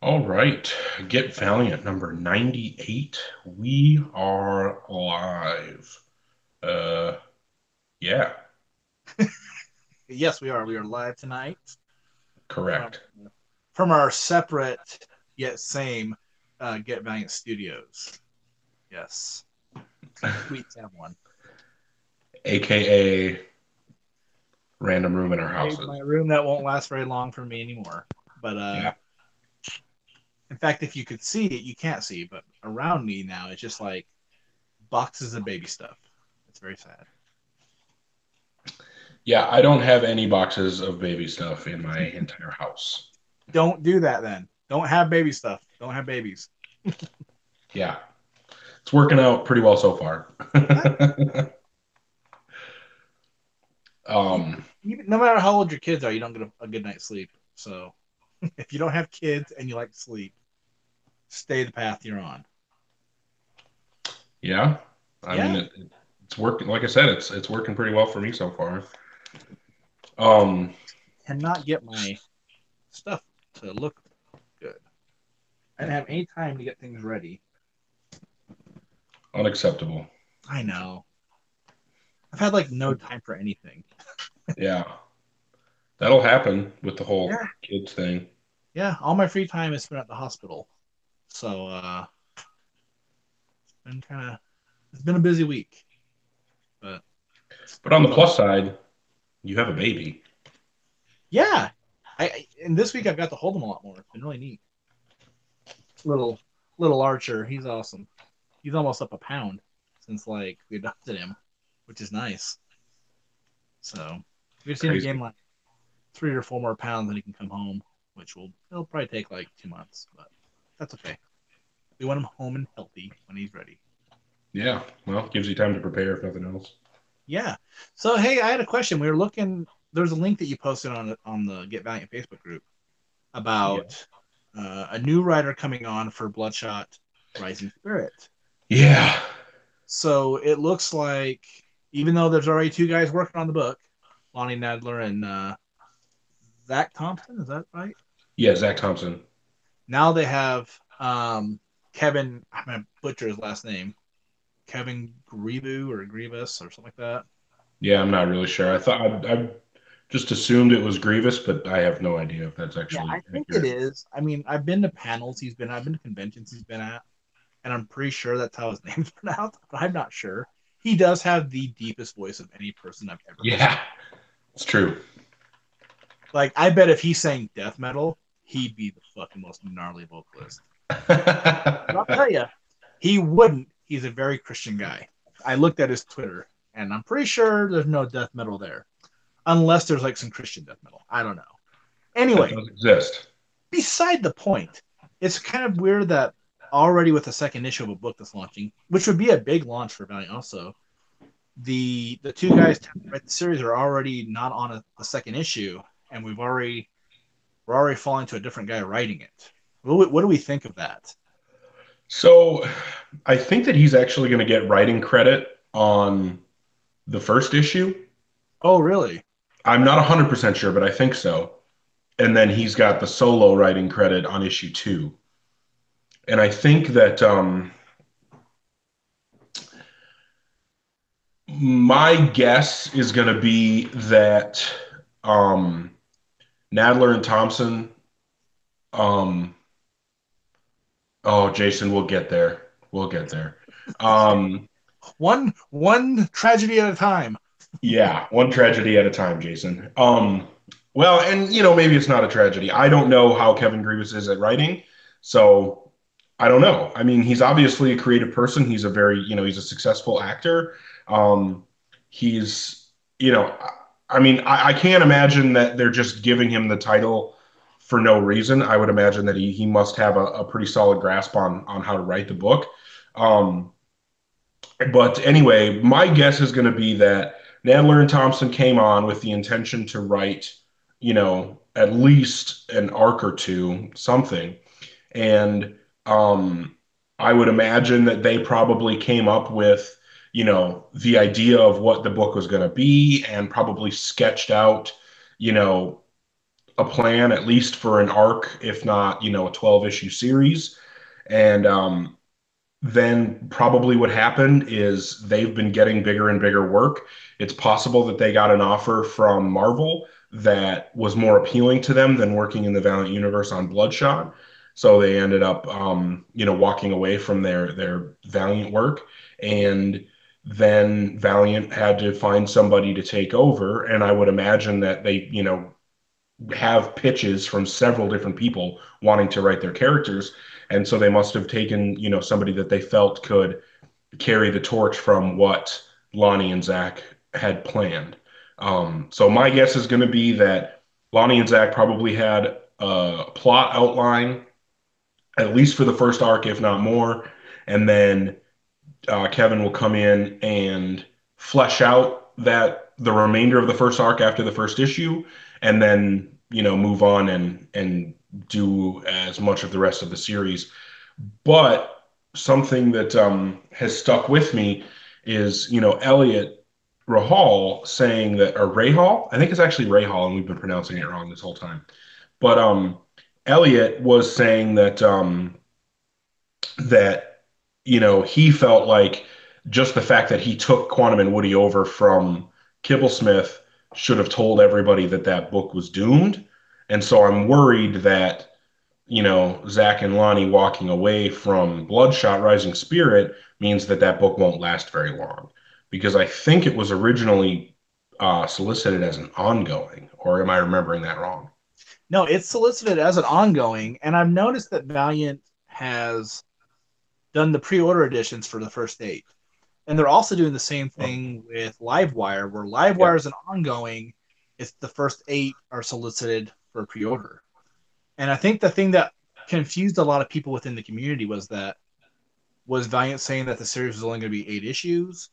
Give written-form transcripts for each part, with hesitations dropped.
All right. Get Valiant number 98. We are live. Uh yeah, Yes, we are. We are live tonight from correct. from our separate yet same Get Valiant Studios. Yes, we each have one. AKA random room in our Okay, houses. my room that won't last very long for me anymore. But Yeah. in fact, if you could see it, you can't see. But around me now, it's just like boxes of baby stuff. It's very sad. Yeah, I don't have any boxes of baby stuff in my entire house. Don't do that then. Don't have baby stuff. Don't have babies. Yeah. It's working out pretty well so far. Even, um even no matter how old your kids are, you don't get a good night's sleep. So if you don't have kids and you like to sleep, stay the path you're on. yeah. I mean Yeah, it's working, like I said, it's working pretty well for me so far. Um cannot get my stuff to look good. I didn't have any time to get things ready. Unacceptable. I know. I've had like no time for anything. Yeah. That'll happen with the whole Yeah. kids thing. Yeah. All my free time is spent at the hospital. So it's been a busy week. But But on the so plus side, you have a baby. yeah. And this week I've got to hold him a lot more. It's been really neat. Little little Archer, he's awesome. He's almost up a pound since like we adopted him, which is nice. So we've seen him gain Crazy. like 3 or 4 more pounds, and he can come home, which will it'll probably take like 2 months, but that's okay. We want him home and healthy when he's ready. Yeah. Well, gives you time to prepare if nothing else. Yeah. So hey, I had a question. We were looking. There's a link that you posted on the Get Valiant Facebook group Yeah. about a new writer coming on for Bloodshot Rising Spirit. Yeah. So it looks like even though there's already two guys working on the book, Lonnie Nadler and Zach Thompson, is that right? Yeah, Zach Thompson. Now they have Kevin. I'm gonna butcher his last name. Kevin Grievous or Grievous or something like that. Yeah, I'm not really sure. I just assumed it was Grievous, but I have no idea if that's Yeah, actually I think it accurate. is. I mean, I've been to panels I've been to conventions he's been at, and I'm pretty sure that's how his name's pronounced, but I'm not sure. He does have the deepest voice of any person I've ever listened Yeah, to. it's true. Like, I bet if he sang death metal, he'd be the fucking most gnarly vocalist. But I'll tell you, he wouldn't. He's a very Christian guy. I looked at his Twitter, and I'm pretty sure there's no death metal there, unless there's like some Christian death metal. I don't know. That Anyway, does exist. beside the point, it's kind of weird that already with the second issue of a book that's launching, which would be a big launch for Valiant also, the two guys to write the series are already not on a second issue, and we're already falling to a different guy writing it. What do we think of that? So I think that he's actually going to get writing credit on the first issue. Oh, really? I'm not 100% sure, but I think so. And then he's got the solo writing credit on issue two. And I think that my guess is going to be that um, Nadler and Thompson. Um, oh, Jason, we'll get there. We'll get there. Um, One tragedy at a time. yeah, one tragedy at a time, Jason. Well, and maybe it's not a tragedy. I don't know how Kevin Grievous is at writing, so I don't know. I mean, he's obviously a creative person. He's a very, he's a successful actor. Um, he's, you know, I mean, I can't imagine that they're just giving him the title for no reason. I would imagine that he must have a pretty solid grasp on how to write the book. Um, but anyway, my guess is going to be that Nadler and Thompson came on with the intention to write, at least an arc or two, something. And um, I would imagine that they probably came up with, the idea of what the book was going to be and probably sketched out, you know, a plan, at least for an arc, if not, a 12 issue series. And then probably what happened is they've been getting bigger and bigger work. It's possible that they got an offer from Marvel that was more appealing to them than working in the Valiant universe on Bloodshot. So they ended up, walking away from their Valiant work, and then Valiant had to find somebody to take over. And I would imagine that they, have pitches from several different people wanting to write their characters. And so they must have taken, somebody that they felt could carry the torch from what Lonnie and Zach had planned. So my guess is going to be that Lonnie and Zach probably had a plot outline, at least for the first arc, if not more. And then Kevin will come in and flesh out that the remainder of the first arc after the first issue, and then move on and do as much of the rest of the series. But something that has stuck with me is Elliot Rahal saying that, or Rahal, I think it's actually Rahal, and we've been pronouncing it wrong this whole time. But Elliot was saying that he felt like just the fact that he took Quantum and Woody over from Kibblesmith should have told everybody that that book was doomed. And so I'm worried that, Zach and Lonnie walking away from Bloodshot Rising Spirit means that that book won't last very long. Because I think it was originally solicited as an ongoing, or am I remembering that wrong? No, it's solicited as an ongoing, and I've noticed that Valiant has done the pre-order editions for the first eight, and they're also doing the same Oh, thing with Livewire, where yeah, Livewire is an ongoing. It's the first eight are solicited for pre-order, and I think the thing that confused a lot of people within the community was Valiant saying that the series was only going to be eight issues,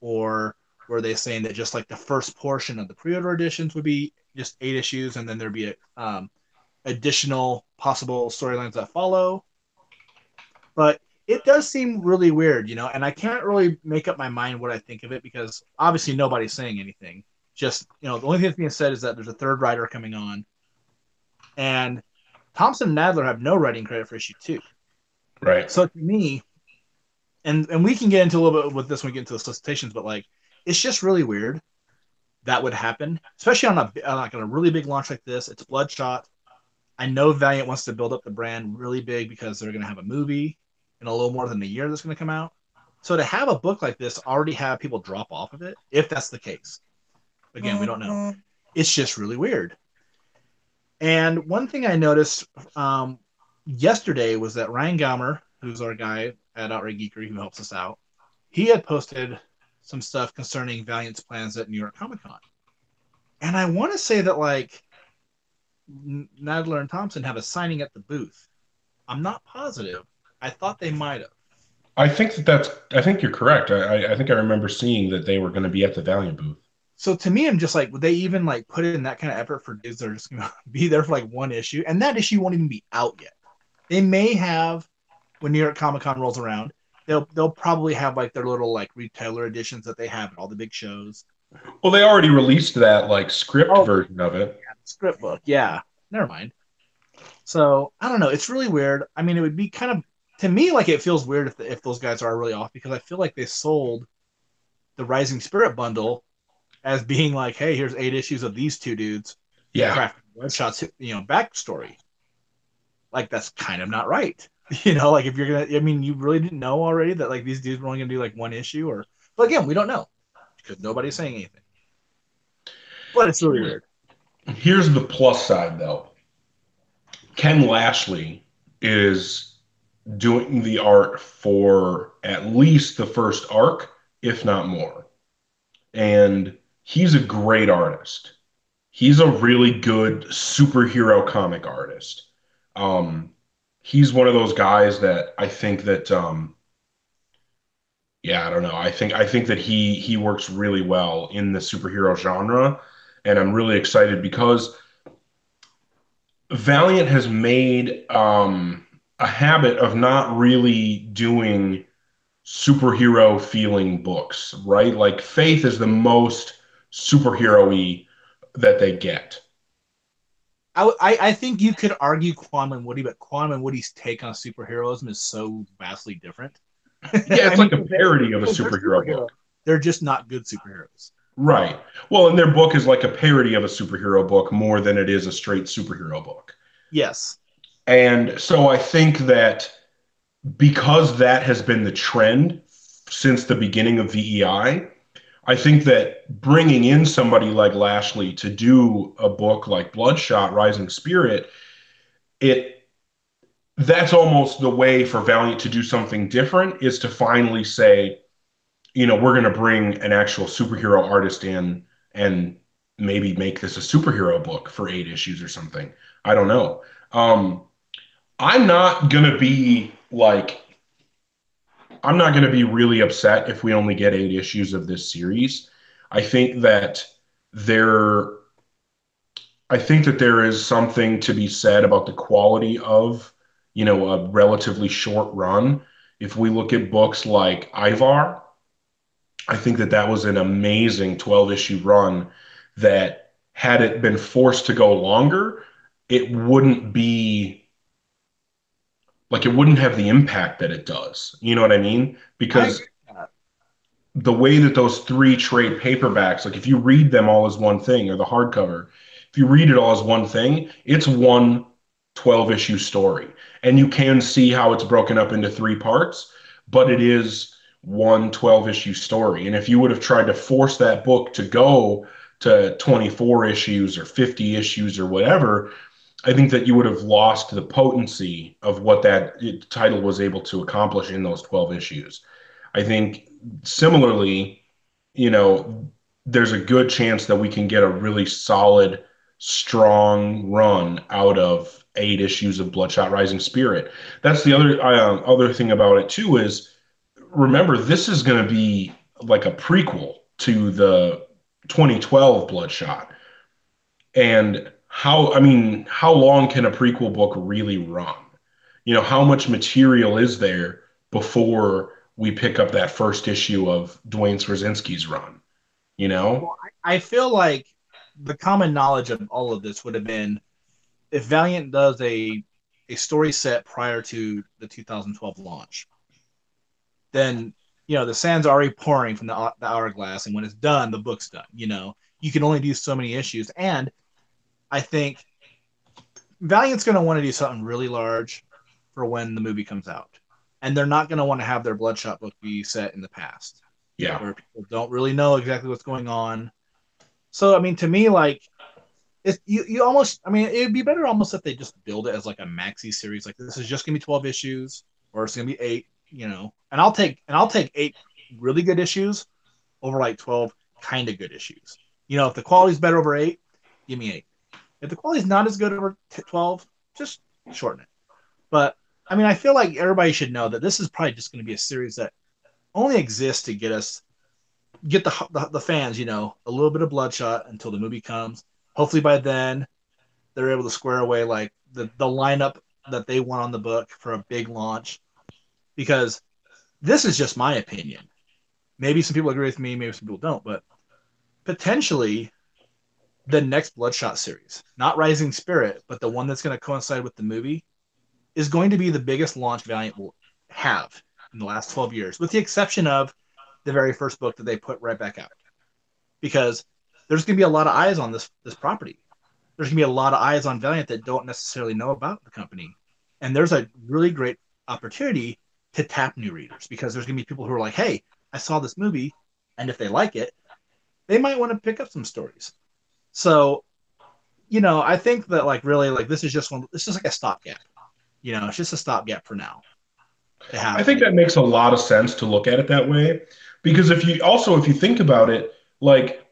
or were they saying that just like the first portion of the pre-order editions would be just eight issues, and then there'd be additional possible storylines that follow? But it does seem really weird, and I can't really make up my mind what I think of it because obviously nobody's saying anything. Just, the only thing that's being said is that there's a third writer coming on, and Thompson and Nadler have no writing credit for issue two. right. So to me, and we can get into a little bit with this when we get into the solicitations, but like, it's just really weird that would happen, especially on a really big launch like this. It's Bloodshot. I know Valiant wants to build up the brand really big because they're going to have a movie in a little more than a year that's going to come out. So to have a book like this already have people drop off of it, if that's the case, again, we don't know. It's just really weird. And one thing I noticed yesterday was that Ryan Gaumer, who's our guy at Outright Geekery who helps us out, he had posted some stuff concerning Valiant's plans at New York Comic Con. And I want to say that like Nadler and Thompson have a signing at the booth. I'm not positive. I thought they might have. I think you're correct. I think I remember seeing that they were going to be at the Valiant booth. So to me, I'm just like, would they even like put in that kind of effort for dudes that are just gonna be there for like one issue, and that issue won't even be out yet. They may have when New York Comic Con rolls around, they'll probably have like their little like retailer editions that they have at all the big shows. Well, they already released that like script Oh, version of it. yeah, script book, yeah. Never mind. So I don't know. It's really weird. I mean, it would be kind of to me like it feels weird if those guys are really off because I feel like they sold the Rising Spirit bundle as being like, hey, here's eight issues of these two dudes Yeah. crafting Bloodshot's backstory. Like that's kind of not right. Like if you're gonna, I mean, you really didn't know already that like these dudes were only gonna do like one issue, or but again, we don't know because nobody's saying anything. But it's really weird. Here's the plus side, though. Ken Lashley is doing the art for at least the first arc, if not more. And he's a great artist. He's a really good superhero comic artist. Um, he's one of those guys that I think that yeah, I don't know. I think that he works really well in the superhero genre, and I'm really excited because Valiant has made a habit of not really doing superhero feeling books, right? Like Faith is the most superhero-y that they get. I think you could argue Quantum and Woody, but Quantum and Woody's take on superheroism is so vastly different. Yeah, I it's mean, like a parody of a because they're superhero superheroes, book. they're just not good superheroes. Right. Well, and their book is like a parody of a superhero book more than it is a straight superhero book. Yes, And so I think that because that has been the trend since the beginning of VEI, I think that bringing in somebody like Lashley to do a book like Bloodshot Rising Spirit, it that's almost the way for Valiant to do something different is to finally say, we're going to bring an actual superhero artist in and maybe make this a superhero book for 8 issues or something. I don't know. Um, I'm not going to be like, I'm not going to be really upset if we only get 8 issues of this series. I think that there, I think that there is something to be said about the quality of, a relatively short run. If we look at books like Ivar, I think that that was an amazing 12 issue run that had it been forced to go longer, it wouldn't be like it wouldn't have the impact that it does. You know what I mean? I agree Because with that. the way that those three trade paperbacks, like if you read them all as one thing or the hardcover, if you read it all as one thing, it's one 12 issue story. And you can see how it's broken up into three parts, but it is one 12 issue story. And if you would have tried to force that book to go to 24 issues or 50 issues or whatever, I think that you would have lost the potency of what that title was able to accomplish in those 12 issues. I think similarly, you know, there's a good chance that we can get a really solid, strong run out of 8 issues of Bloodshot Rising Spirit. That's the other thing about it too is remember this is going to be like a prequel to the 2012 Bloodshot. And how long can a prequel book really run? How much material is there before we pick up that first issue of Dwayne Swazinski's run? You know? Well, I feel like the common knowledge of all of this would have been if Valiant does a story set prior to the 2012 launch, then the sand's already pouring from the hourglass, and when it's done, the book's done. You can only do so many issues, and I think Valiant's going to want to do something really large for when the movie comes out, and they're not going to want to have their Bloodshot book be set in the past Yeah. where people don't really know exactly what's going on. So I mean, to me, like you almost, I mean, it'd be better almost if they just build it as like a maxi series. Like this is just gonna be 12 issues, or it's gonna be eight. And I'll take 8 really good issues over like 12 kind of good issues. If the quality's better over 8, give me 8. If the quality's not as good over 12, just shorten it. But I mean, I feel like everybody should know that this is probably just going to be a series that only exists to get the fans, a little bit of bloodshot until the movie comes. Hopefully by then they're able to square away like the lineup that they want on the book for a big launch. Because this is just my opinion. Maybe some people agree with me, maybe some people don't, but potentially the next Bloodshot series, not Rising Spirit, but the one that's going to coincide with the movie, is going to be the biggest launch Valiant will have in the last 12 years, with the exception of the very first book that they put right back out. Because there's going to be a lot of eyes on this property. There's going to be a lot of eyes on Valiant that don't necessarily know about the company. And there's a really great opportunity to tap new readers because there's going to be people who are like, hey, I saw this movie. And if they like it, they might want to pick up some stories. So, I think that like really like this is like a stopgap. It's just a stopgap for now to I have. think that makes a lot of sense to look at it that way. Because if you think about it, like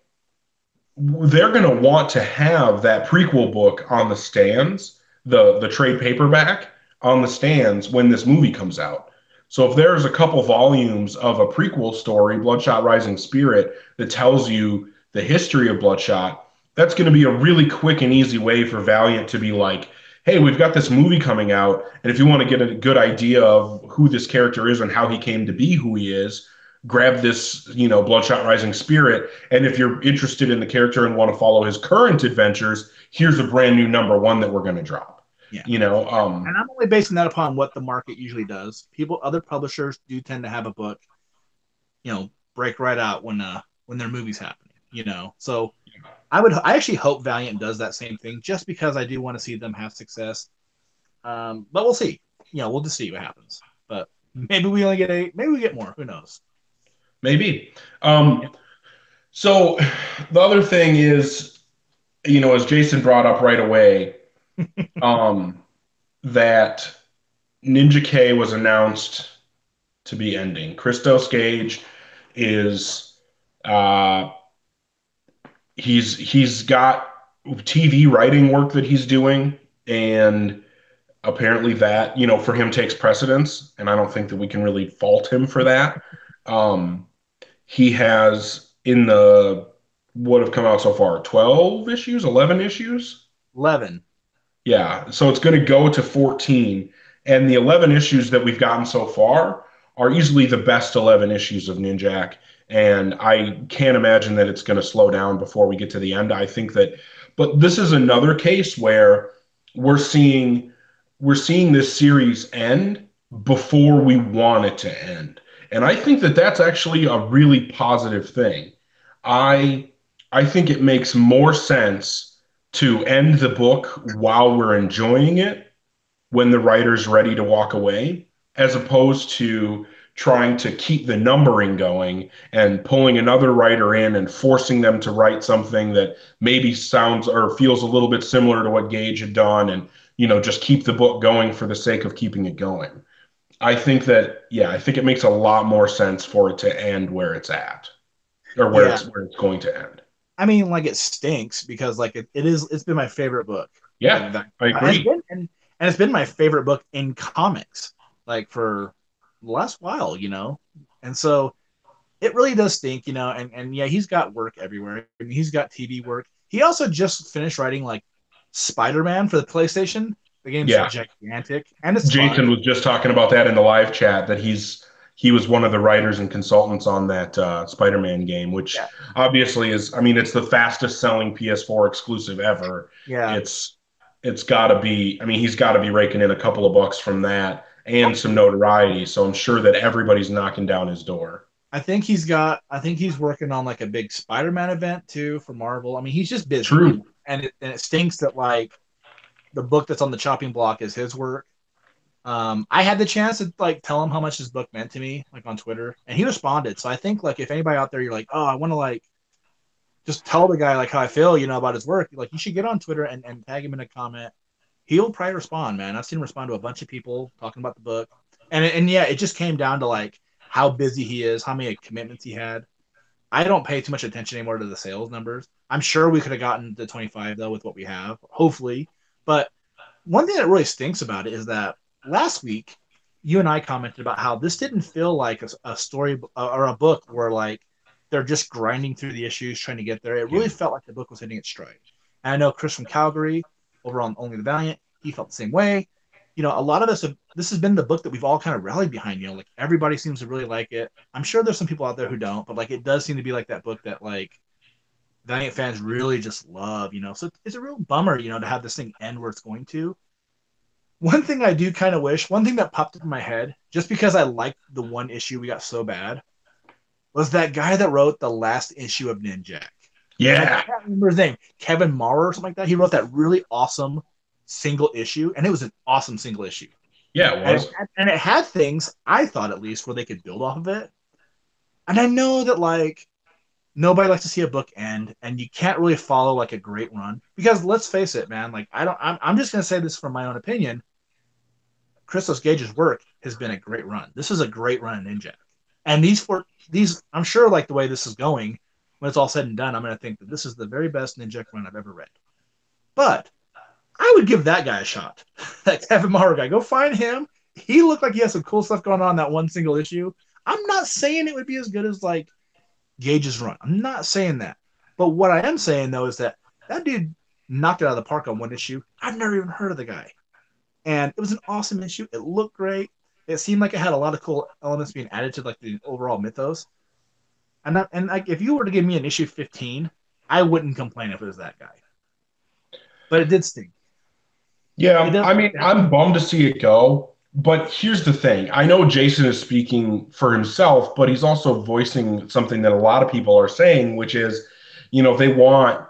they're going to want to have that prequel book on the stands, the trade paperback on the stands when this movie comes out. So if there's a couple volumes of a prequel story, Bloodshot Rising Spirit, that tells you the history of Bloodshot, that's going to be a really quick and easy way for Valiant to be like, hey, we've got this movie coming out, and if you want to get a good idea of who this character is and how he came to be who he is, grab this, Bloodshot Rising Spirit. And if you're interested in the character and want to follow his current adventures, here's a brand new number one that we're going to drop. Yeah. You know, And I'm only basing that upon what the market usually does. Other publishers do tend to have a book, break right out when their movie's happening. So I actually hope Valiant does that same thing, just because I do want to see them have success. But we'll see. We'll just see what happens. But maybe we only get eight. Maybe we get more. Who knows? maybe. Yeah. So the other thing is, as Jason brought up right away, um, that Ninja K was announced to be ending. Christos Gage is uh, he's got TV writing work that he's doing, and apparently that for him takes precedence, and I don't think that we can really fault him for that. Um, he has in the what have come out so far 12 issues, 11 issues. 11. Yeah, so it's going to go to 14. And the 11 issues that we've gotten so far are easily the best 11 issues of Ninjak. And I can't imagine that it's going to slow down before we get to the end. I think that, but this is another case where we're seeing we're seeing this series end before we want it to end. And I think that that's actually a really positive thing. I I think it makes more sense to end the book while we're enjoying it when the writer's ready to walk away, as opposed to trying to keep the numbering going and pulling another writer in and forcing them to write something that maybe sounds or feels a little bit similar to what Gage had done and just keep the book going for the sake of keeping it going. I think that yeah, I think it makes a lot more sense for it to end where it's at or where Yeah. it's going to end. I mean, like, it stinks because like it's been my favorite book. Like Yeah, that. I It's agree. been and it's been my favorite book in comics, like, for the last while. And so it really does stink. And yeah, he's got work everywhere. I mean, he's got TV work. He also just finished writing, like, Spider-Man for the PlayStation. The game's Yeah, gigantic and it's Jason fun. was just talking about that in the live chat that he was one of the writers and consultants on that Spider-Man game, which Yeah. obviously is, I mean, it's the fastest selling PS4 exclusive ever. Yeah. It's it's got to be, I mean, he's got to be raking in a couple of bucks from that and some notoriety. So I'm sure that everybody's knocking down his door. I think he's working on, like, a big Spider-Man event too for Marvel. I mean, he's just busy. True. And it stinks that, like, the book that's on the chopping block is his work. I had the chance to, like, tell him how much his book meant to me, like, on Twitter, and he responded. So I think, like, if anybody out there, you're like, oh, I want to, like, just tell the guy, like, how I feel, about his work, like, you should get on Twitter and tag him in a comment. He'll probably respond, man. I've seen him respond to a bunch of people talking about the book, and yeah, it just came down to, like, how busy he is, how many commitments he had. I don't pay too much attention anymore to the sales numbers. I'm sure we could have gotten to 25 though with what we have, hopefully. But one thing that really stinks about it is that last week you and I commented about how this didn't feel like a story or a book where, like, they're just grinding through the issues trying to get there. It Yeah. really felt like the book was hitting its stride. And I know Chris from Calgary over on Only the Valiant, he felt the same way. A lot of us this has been the book that we've all kind of rallied behind. Like, everybody seems to really like it. I'm sure there's some people out there who don't, but, like, it does seem to be like that book that, like, Valiant fans really just love. So it's a real bummer, to have this thing end where it's going to. One thing I do kind of wish, one thing that popped in my head, just because I liked the one issue we got so bad, was that guy that wrote the last issue of Ninjak. And I Yeah. can't remember his name, Kevin Maurer or something like that. He wrote that really awesome single issue, and it was an awesome single issue. Yeah, it And was. it had things, I thought at least, where they could build off of it. And I know that, like, nobody likes to see a book end, and you can't really follow, like, a great run, because let's face it, man. Like, I don't. I'm just gonna say this from my own opinion. Christos Gage's work has been a great run. This is a great run in Ninja. And I'm sure, like, the way this is going, when it's all said and done, I'm going to think that this is the very best Ninja run I've ever read. But I would give that guy a shot. That Kevin Maurer guy, go find him. He looked like he has some cool stuff going on in that one single issue. I'm not saying it would be as good as, like, Gage's run. I'm not saying that. But what I am saying, though, is that dude knocked it out of the park on one issue. I've never even heard of the guy. And it was an awesome issue. It looked great. it seemed like it had a lot of cool elements being added to like the overall mythos. And like if you were to give me an issue 15, I wouldn't complain if it was that guy. But it did sting. It Yeah, does. I mean, I'm bummed to see it go, but here's the thing. I know Jason is speaking for himself, but he's also voicing something that a lot of people are saying, which is, they want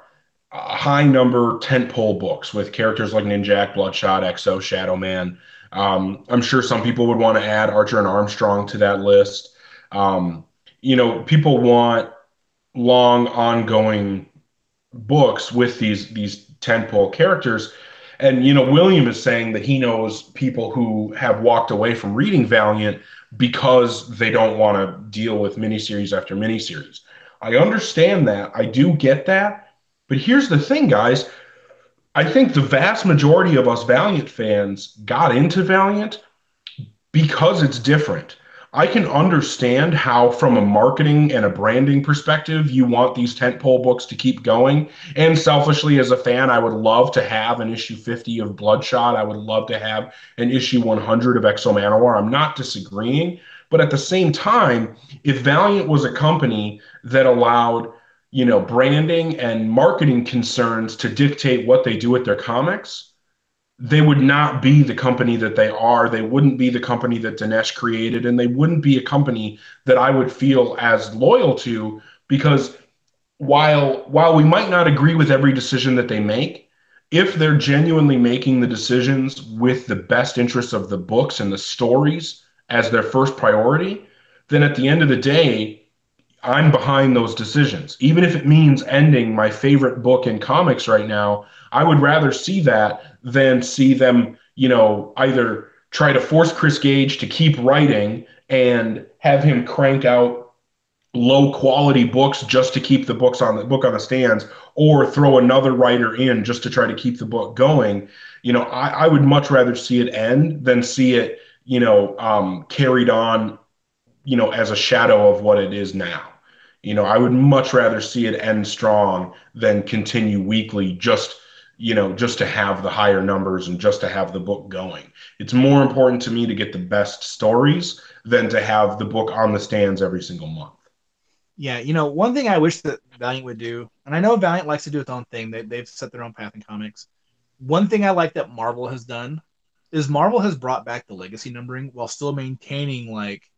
high number tentpole books with characters like Ninjak, Bloodshot, Exo, Shadow Man. I'm sure some people would want to add Archer and Armstrong to that list. Um, people want long, ongoing books with these tentpole characters. And William is saying that he knows people who have walked away from reading Valiant because they don't want to deal with miniseries after miniseries. I understand that. I do get that. But here's the thing, guys. I think the vast majority of us Valiant fans got into Valiant because it's different. I can understand how, from a marketing and a branding perspective, you want these tentpole books to keep going. And selfishly, as a fan, I would love to have an issue 50 of Bloodshot. I would love to have an issue 100 of Exo Manowar. I'm not disagreeing. But at the same time, if Valiant was a company that allowed, branding and marketing concerns to dictate what they do with their comics, they would not be the company that they are. They wouldn't be the company that Dinesh created, and they wouldn't be a company that I would feel as loyal to because while we might not agree with every decision that they make, if they're genuinely making the decisions with the best interests of the books and the stories as their first priority, then at the end of the day, I'm behind those decisions. Even if it means ending my favorite book in comics right now, I would rather see that than see them, either try to force Chris Gage to keep writing and have him crank out low quality books just to keep the book on the stands, or throw another writer in just to try to keep the book going. I would much rather see it end than see it, carried on, as a shadow of what it is now. I would much rather see it end strong than continue weekly just to have the higher numbers and just to have the book going. It's more important to me to get the best stories than to have the book on the stands every single month. Yeah, one thing I wish that Valiant would do, and I know Valiant likes to do its own thing. They've set their own path in comics. One thing I like that Marvel has done is Marvel has brought back the legacy numbering while still maintaining like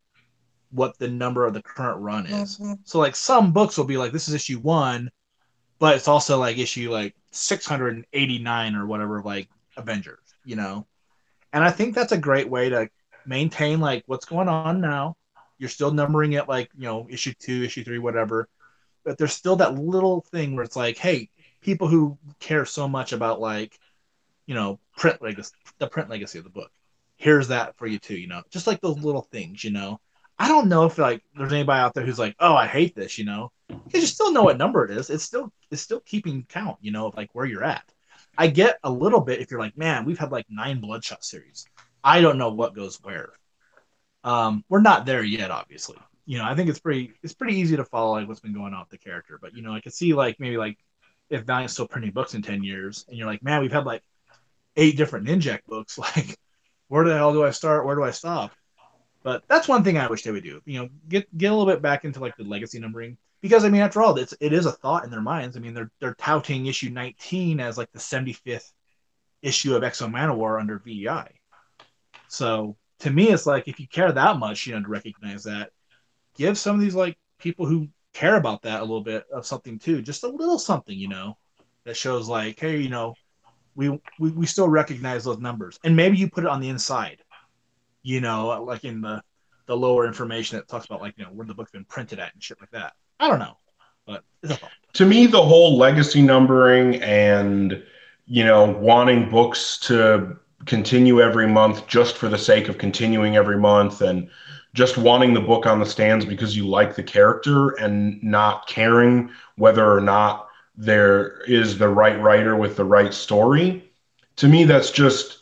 what the number of the current run is. Mm-hmm. So like some books will be like this is issue 1, but it's also like issue like 689 or whatever of like Avengers. And I think that's a great way to maintain like what's going on now. You're still numbering it like, issue 2, issue 3, whatever. But there's still that little thing where it's like, hey, people who care so much about like, print legacy, the print legacy of the book. Here's that for you too, just like those little things. I don't know if like there's anybody out there who's like, oh, I hate this, because you still know what number it is. It's still keeping count, of like where you're at. I get a little bit if you're like, man, we've had like 9 Bloodshot series. I don't know what goes where. We're not there yet, obviously. I think it's pretty easy to follow like what's been going on with the character. But I could see like maybe like if Valiant's still printing books in 10 years, and you're like, man, we've had like 8 different Ninjak books. Like, where the hell do I start? Where do I stop? But that's one thing I wish they would do. Get a little bit back into like the legacy numbering, because I mean, after all, it is a thought in their minds. I mean, they're touting issue 19 as like the 75th issue of Exo Manowar under VEI. So to me, it's like if you care that much, to recognize that, give some of these like people who care about that a little bit of something too, just a little something, that shows like, hey, we still recognize those numbers, and maybe you put it on the inside, like in the lower information that talks about like where the book's been printed at and shit like that. I don't know, but it's a thought. To me, the whole legacy numbering and wanting books to continue every month just for the sake of continuing every month, and just wanting the book on the stands because you like the character and not caring whether or not there is the right writer with the right story. To me, that's just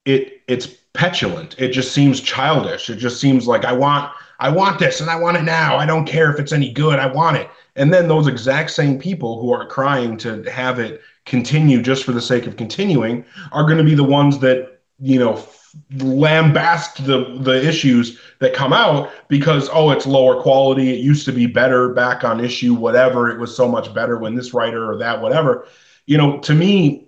it's petulant. It just seems childish. It just seems like I want this and I want it now. I don't care if it's any good. I want it. And then those exact same people who are crying to have it continue just for the sake of continuing are going to be the ones that, lambast the issues that come out because oh it's lower quality, it used to be better back on issue whatever, it was so much better when this writer or that whatever. To me,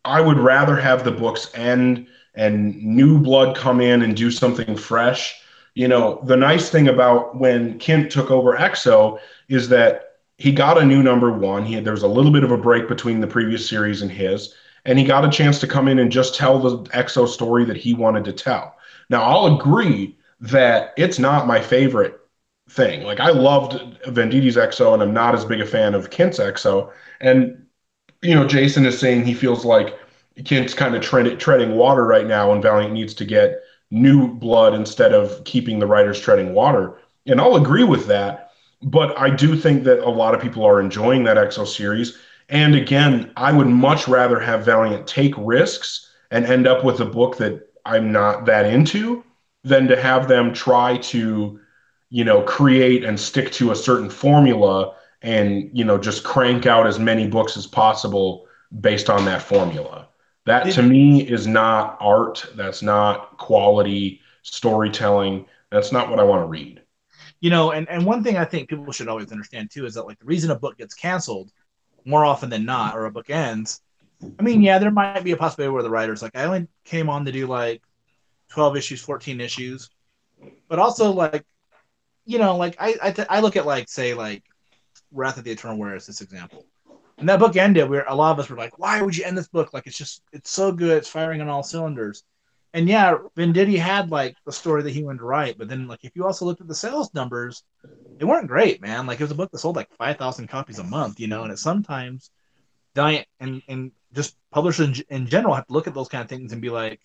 I would rather have the books end and new blood come in and do something fresh. The nice thing about when Kent took over EXO is that he got a new number one. There was a little bit of a break between the previous series and his, and he got a chance to come in and just tell the EXO story that he wanted to tell. Now, I'll agree that it's not my favorite thing. Like, I loved Vendidi's EXO, and I'm not as big a fan of Kent's EXO. And Jason is saying he feels like Kent's kind of treading water right now, and Valiant needs to get new blood instead of keeping the writers treading water. And I'll agree with that. But I do think that a lot of people are enjoying that EXO series. And again, I would much rather have Valiant take risks and end up with a book that I'm not that into than to have them try to, create and stick to a certain formula and just crank out as many books as possible based on that formula. That to Did me is not art. That's not quality storytelling. That's not what I want to read. and one thing I think people should always understand too is that like the reason a book gets canceled more often than not, or a book ends. I mean, yeah, there might be a possibility where the writer's like, I only came on to do like 12 issues, 14 issues, but also like, like I look at like say like Wrath of the Eternal Warrior as this example. And that book ended where a lot of us were like, why would you end this book? Like it's so good, it's firing on all cylinders. And yeah, Venditti had like the story that he wanted to write, but then like if you also looked at the sales numbers, they weren't great, man. Like it was a book that sold like 5,000 copies a month, and it sometimes Giant and just publishers in general have to look at those kind of things and be like,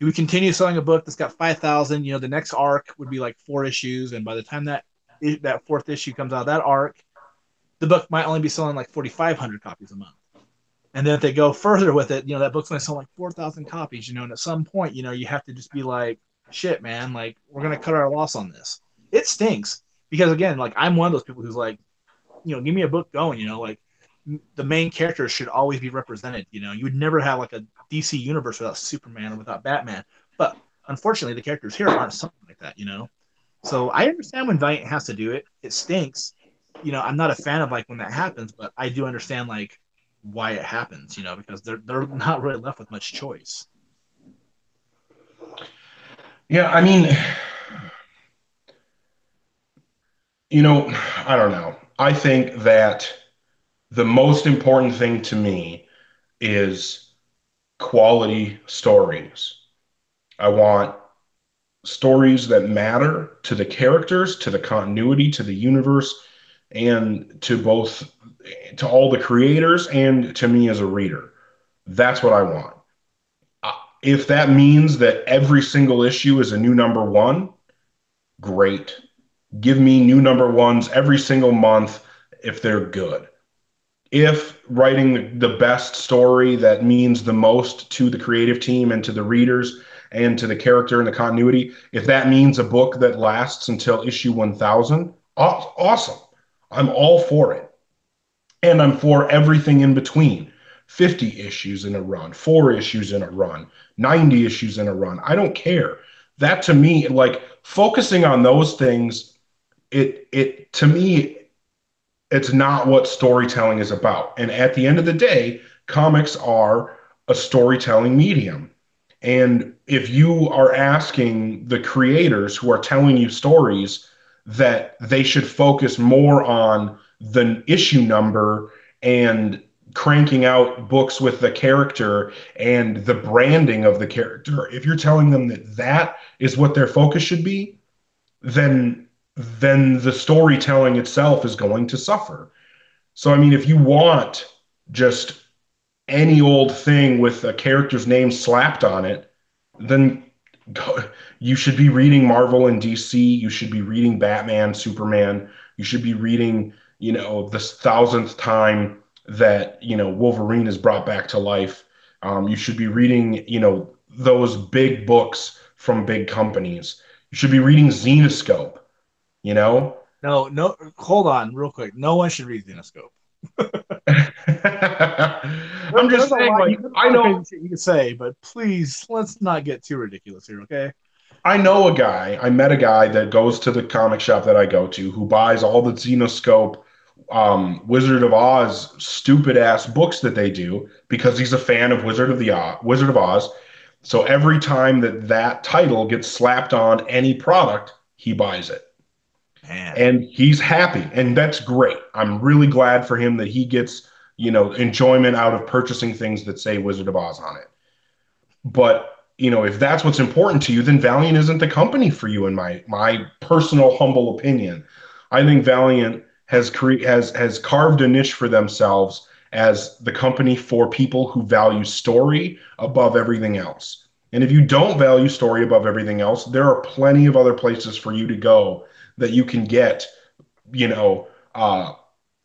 do we continue selling a book that's got 5,000? The next arc would be like 4 issues, and by the time that fourth issue comes out of that arc, the book might only be selling like 4,500 copies a month. And then if they go further with it, that book's going to sell like 4,000 copies, and at some point, you have to just be like, shit, man, like we're going to cut our loss on this. It stinks because again, like I'm one of those people who's like, give me a book going, like the main characters should always be represented. You would never have like a DC universe without Superman or without Batman. But unfortunately, the characters here aren't something like that. So I understand when Valiant has to do it. It stinks. I'm not a fan of like when that happens, but I do understand like why it happens. Because they're not really left with much choice. Yeah, I mean, I don't know. I think that the most important thing to me is quality stories. I want stories that matter to the characters, to the continuity, to the universe, and to all the creators and to me as a reader. That's what I want. If that means that every single issue is a new number one, great. Give me new number ones every single month if they're good. If writing the best story that means the most to the creative team and to the readers and to the character and the continuity, if that means a book that lasts until issue 1000, awesome. I'm all for it. And I'm for everything in between. 50 issues in a run, 4 issues in a run, 90 issues in a run. I don't care. That to me, like focusing on those things, it to me it's not what storytelling is about. And at the end of the day, comics are a storytelling medium. And if you are asking the creators who are telling you stories that they should focus more on the issue number and cranking out books with the character and the branding of the character, if you're telling them that that is what their focus should be, then the storytelling itself is going to suffer. So I mean, if you want just any old thing with a character's name slapped on it, then you should be reading Marvel and DC. You should be reading Batman, Superman. You should be reading, the thousandth time that, Wolverine is brought back to life. You should be reading, those big books from big companies. You should be reading Xenoscope, you know? No, hold on, real quick. No one should read Zenoscope. I'm There's just a saying, lot. like, There's a lot of crazy shit you could say, but please let's not get too ridiculous here, okay? I know a guy, I met a guy that goes to the comic shop that I go to who buys all the Xenoscope Wizard of Oz stupid ass books that they do because he's a fan of Wizard of Oz. So every time that that title gets slapped on any product, he buys it. Man, And he's happy, and that's great. I'm really glad for him that he gets, enjoyment out of purchasing things that say Wizard of Oz on it. But if that's what's important to you, then Valiant isn't the company for you, in my personal humble opinion. I think Valiant has carved a niche for themselves as the company for people who value story above everything else. And if you don't value story above everything else, there are plenty of other places for you to go that you can get, you know,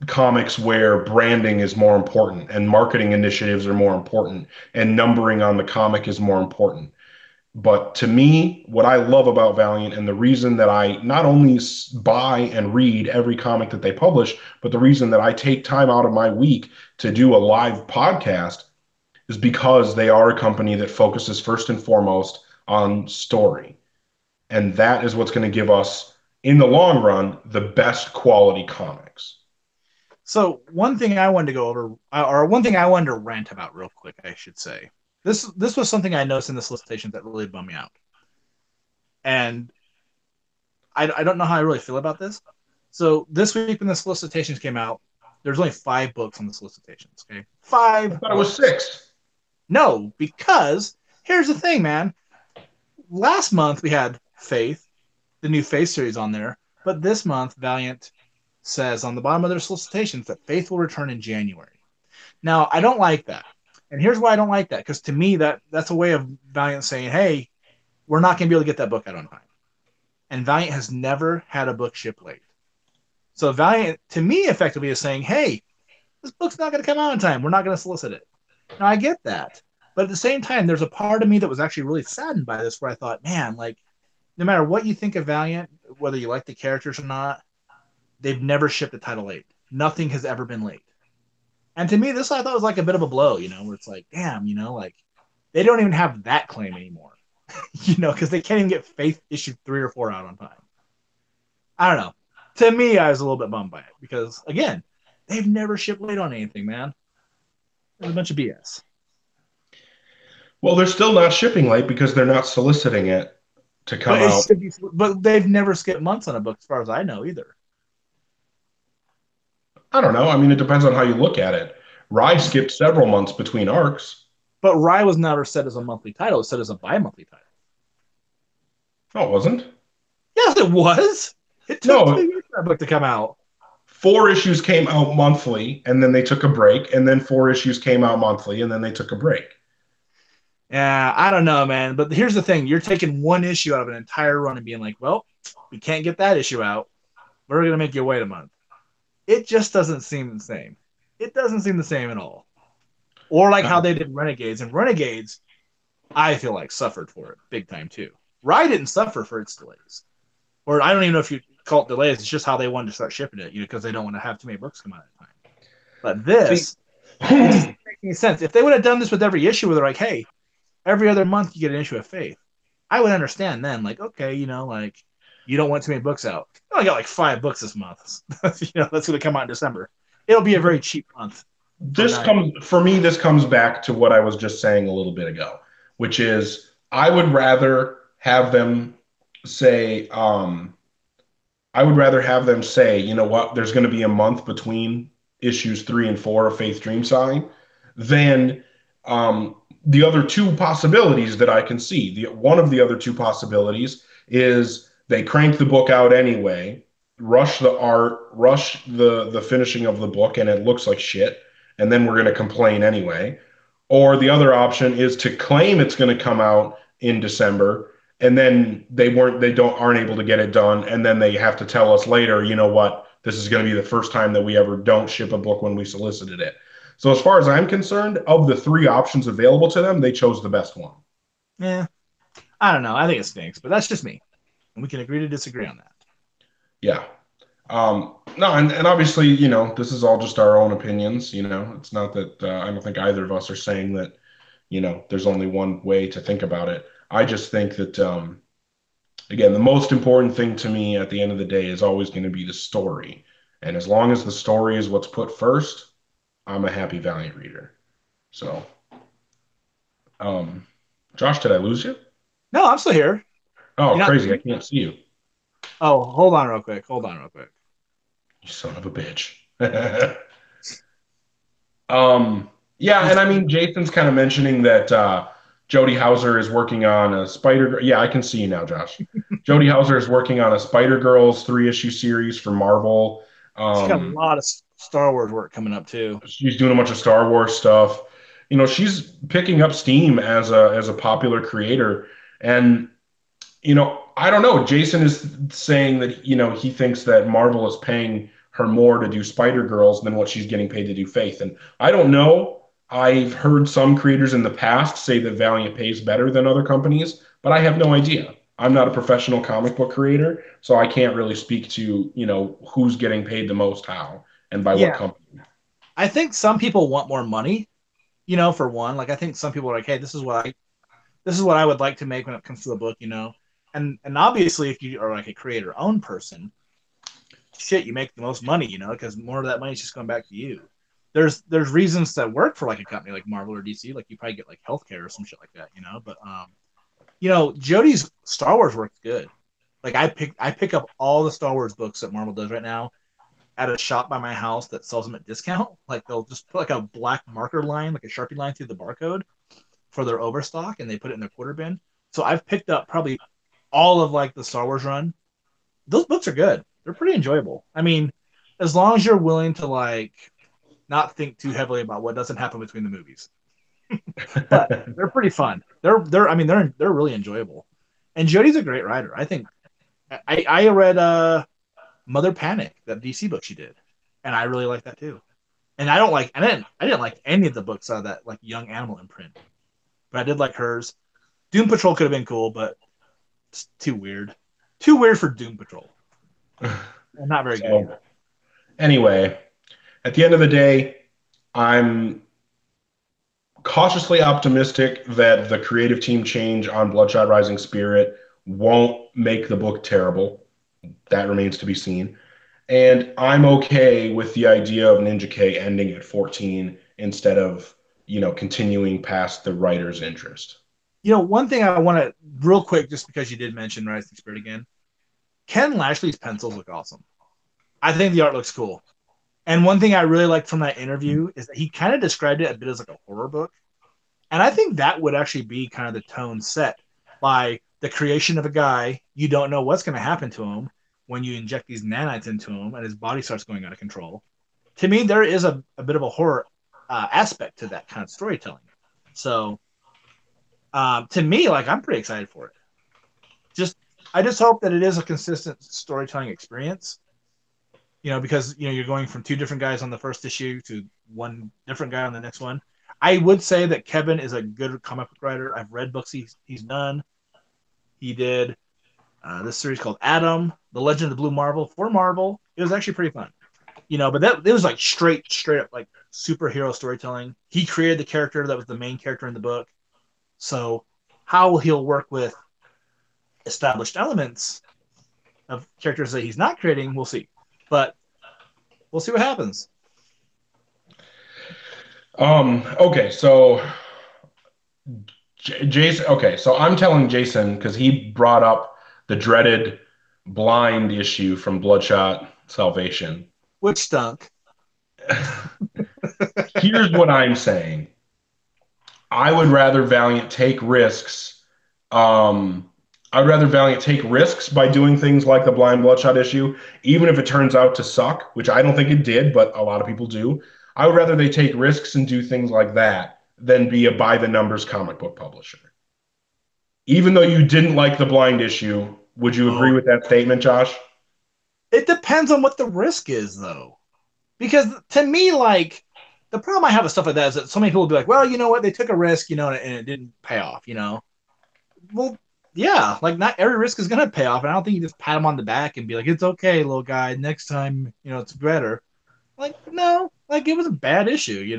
comics where branding is more important and marketing initiatives are more important and numbering on the comic is more important. But to me, what I love about Valiant and the reason that I not only buy and read every comic that they publish, but the reason that I take time out of my week to do a live podcast is because they are a company that focuses first and foremost on story. And that is what's going to give us, in the long run, the best quality comics. so one thing I wanted to go over, or one thing I wanted to rant about real quick, I should say. This was something I noticed in the solicitations that really bummed me out, and I don't know how I really feel about this. So this week when the solicitations came out, there's only 5 books on the solicitations. Okay, I five thought it was books. 6. No, because here's the thing, man. Last month we had Faith, the new Faith series on there, but this month Valiant says on the bottom of their solicitations that Faith will return in January. Now I don't like that, and here's why I don't like that. Because to me that's a way of Valiant saying, "Hey, we're not going to be able to get that book out on time." And Valiant has never had a book ship late. So Valiant, to me, effectively is saying, "Hey, this book's not going to come out on time. We're not going to solicit it." Now I get that, but at the same time, there's a part of me that was actually really saddened by this, where I thought, "Man, like, no matter what you think of Valiant, whether you like the characters or not, they've never shipped a title late. Nothing has ever been late." And to me, this I thought was like a bit of a blow, where it's like, damn, like they don't even have that claim anymore, because they can't even get Faith issue 3 or 4 out on time. I don't know. To me, I was a little bit bummed by it because, again, they've never shipped late on anything, man. It's a bunch of BS. Well, they're still not shipping late because they're not soliciting it to come But out. but they've never skipped months on a book, as far as I know, either. I don't know. I mean, it depends on how you look at it. Rye skipped several months between arcs. But Rye was never set as a monthly title; it was set as a bi-monthly title. No, it wasn't. Yes, it was. It took two No, years for that book to come out. 4 issues came out monthly and then they took a break, and then 4 issues came out monthly and then they took a break. Yeah, I don't know, man. But here's the thing: you're taking one issue out of an entire run and being like, "Well, we can't get that issue out. We're gonna make you wait a month." It just doesn't seem the same. It doesn't seem the same at all. Or like how they did Renegades, and Renegades, I feel like suffered for it big time too. Rye didn't suffer for its delays, or I don't even know if you call it delays. It's just how they wanted to start shipping it, because they don't want to have too many books come out at a time. But See, this, it just doesn't make any sense. If they would have done this with every issue, where they're like, "Hey, every other month you get an issue of Faith," I would understand then. Like, okay, like you don't want too many books out. I only got like 5 books this month. That's going to come out in December. It'll be a very cheap month for this Valiant. comes for me, this comes back to what I was just saying a little bit ago, which is I would rather have them say, I would rather have them say, you know what, there's going to be a month between issues 3 and 4 of Faith Dream Sign than the other two possibilities that I can see. One of the other two possibilities is they crank the book out anyway, rush the art, rush the finishing of the book, and it looks like shit, and then we're going to complain anyway. Or the other option is to claim it's going to come out in December, and then they don't aren't able to get it done, and then they have to tell us later, you know what, this is going to be the first time that we ever don't ship a book when we solicited it. So as far as I'm concerned, of the 3 options available to them, they chose the best one. Yeah, I don't know. I think it stinks, but that's just me, and we can agree to disagree on that. Yeah. No, and obviously, this is all just our own opinions. It's not that I don't think either of us are saying that, there's only one way to think about it. I just think that, again, the most important thing to me at the end of the day is always going to be the story. And as long as the story is what's put first, I'm a happy Valiant reader. So, um, Josh, did I lose you? No, I'm still here. Oh, You not? crazy. I can't see you. Oh, hold on real quick. Hold on real quick. You son of a bitch. Um, yeah, You and I mean, Jason's kind of mentioning that Jody Hauser is working on a Spider. Yeah, I can see you now, Josh. Jody Hauser is working on a Spider Girls three-issue series for Marvel. She's got a Um, lot of Star Wars work coming up too. she's doing a bunch of Star Wars stuff. She's picking up steam as a popular creator, and I don't know. Jason is saying that, he thinks that Marvel is paying her more to do Spider Girls than what she's getting paid to do Faith. And I don't know. I've heard some creators in the past say that Valiant pays better than other companies, but I have no idea. I'm not a professional comic book creator, so I can't really speak to, who's getting paid the most how and by what Yeah, company. I think some people want more money. For one, like I think some people are like, hey, this is what I would like to make when it comes to the book. And obviously, if you are like a creator owned person, shit, you make the most money. Because more of that money is just going back to you. There's reasons that work for like a company like Marvel or DC, like you probably get like healthcare or some shit like that. But Jody's Star Wars works good. Like I pick up all the Star Wars books that Marvel does right now at a shop by my house that sells them at discount. Like they'll just put like a black marker line, like a Sharpie line through the barcode for their overstock, and they put it in their quarter bin. So I've picked up probably all of like the Star Wars run. Those books are good. They're pretty enjoyable. I mean, as long as you're willing to like not think too heavily about what doesn't happen between the movies. But they're pretty fun. I mean they're really enjoyable. And Jody's a great writer. I think I read Mother Panic, that DC book she did, and I really like that too. And I didn't like any of the books out of that like Young Animal imprint, but I did like hers. Doom Patrol could have been cool, but it's too weird for Doom Patrol, and not very good So, either. anyway, at the end of the day, I'm cautiously optimistic that the creative team change on Bloodshot Rising Spirit won't make the book terrible. That remains to be seen. And I'm okay with the idea of Ninja K ending at 14 instead of, continuing past the writer's interest. One thing I want to real quick, just because you did mention Rising Spirit again, Ken Lashley's pencils look awesome. I think the art looks cool. And one thing I really liked from that interview is that he kind of described it a bit as like a horror book. And I think that would actually be kind of the tone set by the creation of a guy. You don't know what's going to happen to him when you inject these nanites into him and his body starts going out of control. To me, there is a bit of a horror aspect to that kind of storytelling. So to me, like I'm pretty excited for it. Just I just hope that it is a consistent storytelling experience. Because you're going from two different guys on the first issue to one different guy on the next one. I would say that Kevin is a good comic book writer. I've read books he's done. He did this series called Adam, The Legend of the Blue Marvel for Marvel. It was actually pretty fun. But that it was like straight up like superhero storytelling. He created the character that was the main character in the book. So how he'll work with established elements of characters that he's not creating, we'll see. But we'll see what happens. Okay, so Jason, okay, so I'm telling Jason because he brought up the dreaded blind issue from Bloodshot Salvation. Which stunk. Here's what I'm saying. I would rather Valiant take risks. Um, I'd rather Valiant take risks by doing things like the blind bloodshot issue, even if it turns out to suck, which I don't think it did, but a lot of people do. I would rather they take risks and do things like that than be a by the numbers comic book publisher. Even though you didn't like the blind issue, would you agree Oh, with that statement, Josh? it depends on what the risk is, though. Because to me, like the problem I have with stuff like that is that so many people will be like, "Well, you know what? They took a risk, and it didn't pay off." Well, Yeah, like not every risk is gonna pay off, and I don't think you just pat him on the back and be like, "It's okay, little guy. Next time, it's better." Like, no, like it was a bad issue,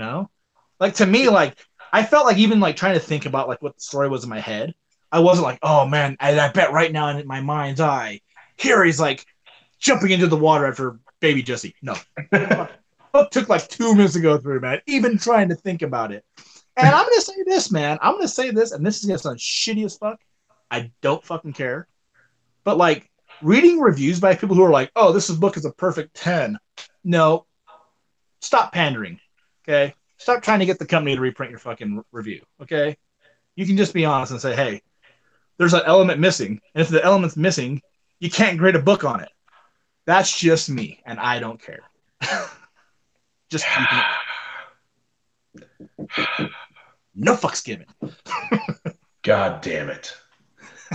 Like to me, like I felt like even like trying to think about like what the story was in my head, I wasn't like, "Oh man, I bet right now in my mind's eye, here he's like jumping into the water after baby Jesse." No, book took like 2 minutes to go through, man. Even trying to think about it. And I'm gonna say this, man. I'm gonna say this, and this is gonna sound shitty as fuck. I don't fucking care. But like reading reviews by people who are like, "Oh, this book is a perfect 10." No, stop pandering. Okay, stop trying to get the company to reprint your fucking review. Okay, you can just be honest and say, "Hey, there's an element missing, and if the element's missing, you can't grade a book on it." That's just me, and I don't care. Just keeping it real. No fucks given. God damn it.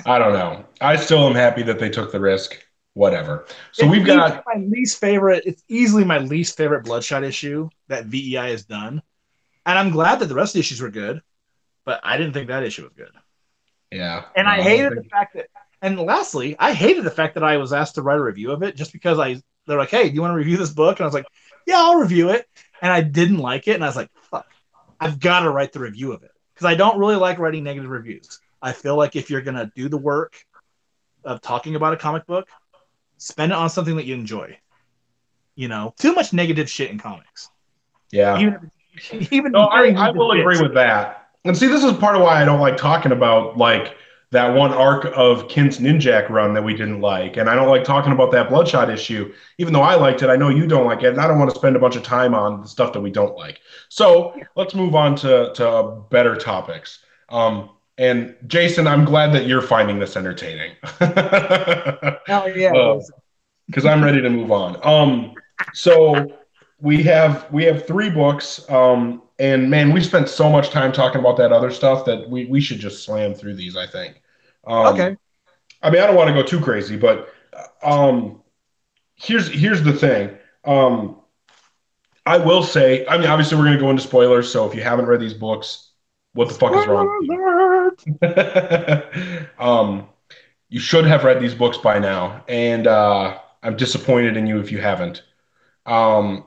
I don't know. I still am happy that they took the risk. Whatever. So It's we've easily got, my least favorite. It's easily my least favorite Bloodshot issue that VEI has done, and I'm glad that the rest of the issues were good. But I didn't think that issue was good. yeah, And no, I I don't hated the think. fact that, and lastly, I hated the fact that I was asked to write a review of it just because they're like, "Hey, do you want to review this book?" And I was like, "Yeah, I'll review it." And I didn't like it, and I was like, "Fuck, I've got to write the review of it," because I don't really like writing negative reviews. I feel like if you're gonna do the work of talking about a comic book, spend it on something that you enjoy. Too much negative shit in comics, Yeah. even if, even No, during I read the will agree bits. with that. And see, this is part of why I don't like talking about like that one arc of Kent's Ninjak run that we didn't like. And I don't like talking about that Bloodshot issue, even though I liked it. I know you don't like it, and I don't want to spend a bunch of time on the stuff that we don't like. So let's move on to better topics. And Jason, I'm glad that you're finding this entertaining. Hell yeah, Uh, Jason. because I'm ready to move on. So we have three books, and man, we spent so much time talking about that other stuff that we should just slam through these. I think. Okay. Um, I mean, I don't want to go too crazy, but um, here's the thing. I will say, I mean, obviously, we're going to go into spoilers. So if you haven't read these books, what the fuck is wrong Spoiler with alert. you? You should have read these books by now, and I'm disappointed in you if you haven't. Um,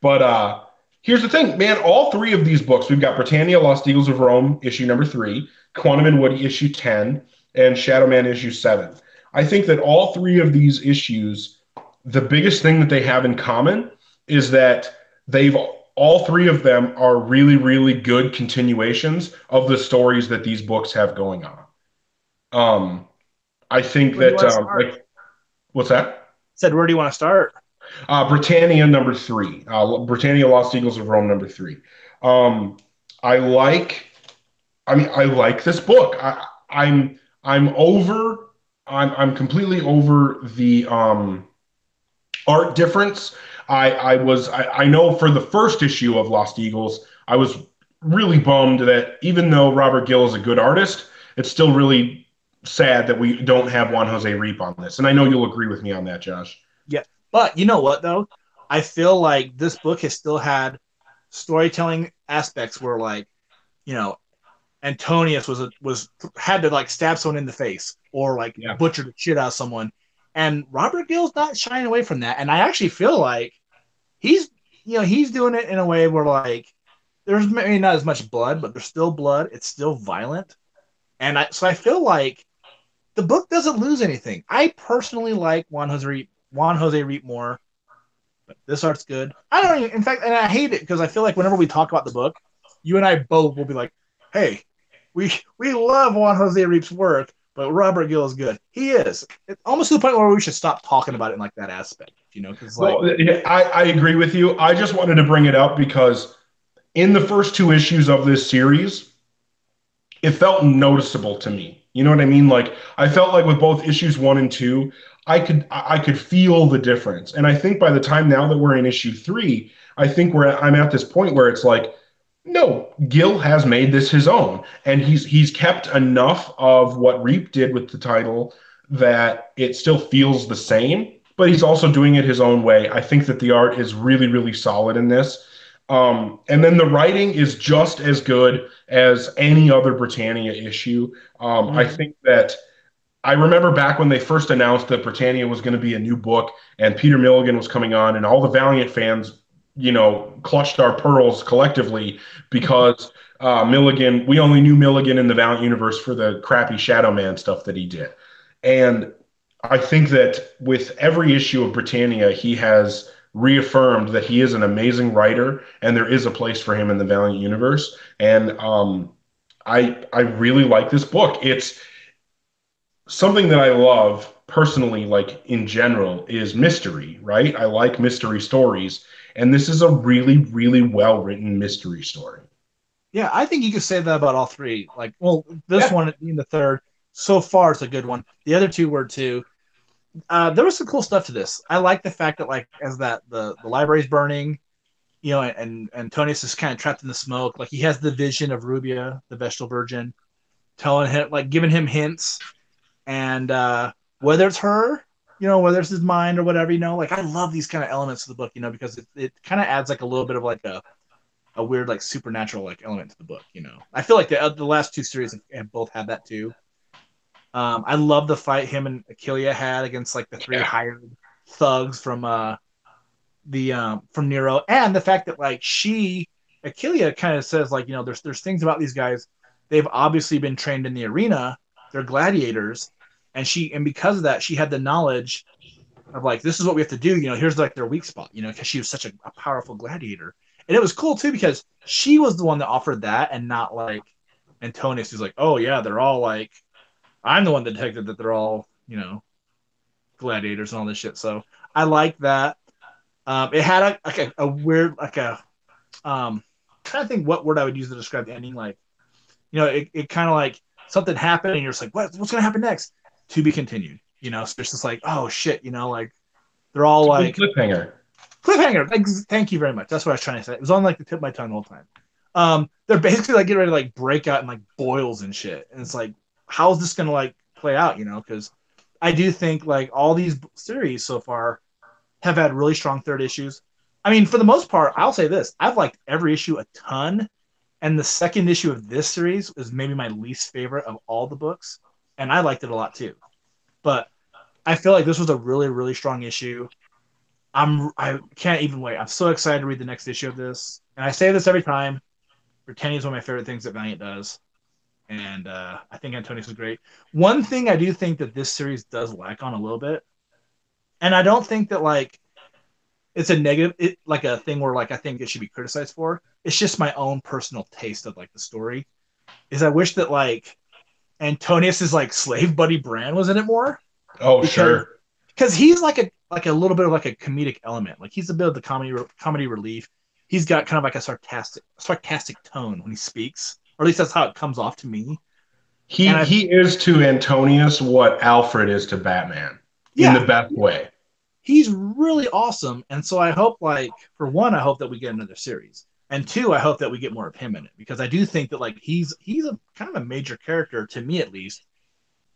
but here's the thing, man. All three of these books, we've got Britannia, Lost Eagles of Rome, issue number 3, Quantum and Woody, issue 10, and Shadow Man, issue 7. I think that all three of these issues, the biggest thing that they have in common is that they've all three of them are really, really good continuations of the stories that these books have going on. Um, I think Where do you that want to start? like, what's that? Said, where do you want to start? Britannia number 3. Britannia Lost Eagles of Rome number 3. Um, I like. I mean, I like this book. I'm over. I'm completely over the art difference. I know for the first issue of Lost Eagles, I was really bummed that even though Robert Gill is a good artist, it's still really sad that we don't have Juan Jose Reap on this. And I know you'll agree with me on that, Josh. Yeah. But you know what though? I feel like this book has still had storytelling aspects where like, you know, Antonius was had to like stab someone in the face or like Yeah. butcher the shit out of someone. And Robert Gill's not shying away from that. And I actually feel like he's he's doing it in a way where like there's maybe not as much blood, but there's still blood. It's still violent. And I feel like the book doesn't lose anything. I personally like Juan Jose Reap more, but this art's good. I don't even, in fact, and I hate it because I feel like whenever we talk about the book, you and I both will be like, "Hey, we love Juan Jose Reap's work, but Robert Gill is good. He is. It's almost to the point where we should stop talking about it in like that aspect, because like, Well, yeah, I agree with you. I just wanted to bring it up because in the first two issues of this series, it felt noticeable to me. You know what I mean? Like I felt like with both issues 1 and 2, I could feel the difference. And I think by the time now that we're in issue 3, I think I'm at this point where it's like, no, Gil has made this his own, and he's kept enough of what Reap did with the title that it still feels the same, but he's also doing it his own way. I think that the art is really, really solid in this. And then the writing is just as good as any other Britannia issue. I Mm-hmm. think that I remember back when they first announced that Britannia was going to be a new book and Peter Milligan was coming on, and all the Valiant fans, clutched our pearls collectively because Milligan, we only knew Milligan in the Valiant universe for the crappy Shadow Man stuff that he did. And I think that with every issue of Britannia, he has reaffirmed that he is an amazing writer and there is a place for him in the Valiant universe. And I really like this book. It's something that I love personally, like in general, is mystery, right? I like mystery stories, and this is a really, really well written mystery story. Yeah, I think you could say that about all three. Like, well, this Yeah, one being the third, so far it's a good one. The other two were too. There was some cool stuff to this. I like the fact that like as that the library's burning, and Tony's is kind of trapped in the smoke. Like he has the vision of Rubia, the Vestal Virgin, telling him like giving him hints, and whether it's her, whether it's his mind or whatever, like I love these kind of elements of the book, because it kind of adds like a little bit of like a weird like supernatural like element to the book. I feel like the last two series have both had that too. I love the fight him and Achilea had against like the three yeah. hired thugs the from Nero, and the fact that like Achilea kind of says like there's things about these guys, they've obviously been trained in the arena, they're gladiators, and because of that she had the knowledge of like this is what we have to do, here's like their weak spot, because she was such a powerful gladiator. And it was cool too because she was the one that offered that and not like Antonius who's like, oh yeah, they're all like, I'm the one that detected that they're all gladiators and all this shit. So I like that. It had a weird like a trying to think what word I would use to describe the ending. Like, it kind of like something happened and you're just like, what's gonna happen next? To be continued. So it's just like, oh shit, like they're all It's a good like cliffhanger. cliffhanger. Like, thank you very much. That's what I was trying to say. It was on like the tip of my tongue the whole time. They're basically like getting ready to like break out in like boils and shit, and it's like, how is this gonna like play out? Because I do think like all these series so far have had really strong third issues. I mean, for the most part, I'll say this: I've liked every issue a ton, and the second issue of this series is maybe my least favorite of all the books, and I liked it a lot too. But I feel like this was a really, really strong issue. I can't even wait. I'm so excited to read the next issue of this, and I say this every time. Britannia is one of my favorite things that Valiant does, and I think Antonius is great. One thing I do think that this series does lack on a little bit, and I don't think that like it's a negative, like a thing where like I think it should be criticized for. It's just my own personal taste of like the story. Is I wish that like Antonius's like slave buddy Bran was in it more, Oh, because sure. he's like a little bit of like a comedic element. Like he's a bit of the comedy relief. He's got kind of like a sarcastic tone when he speaks, or at least that's how it comes off to me. And He I he is to Antonius what Alfred is to Batman in the yeah, best way. he's really awesome. And so I hope like for one, I hope that we get another series. And two, I hope that we get more of him in it because I do think that like he's a kind of a major character to me at least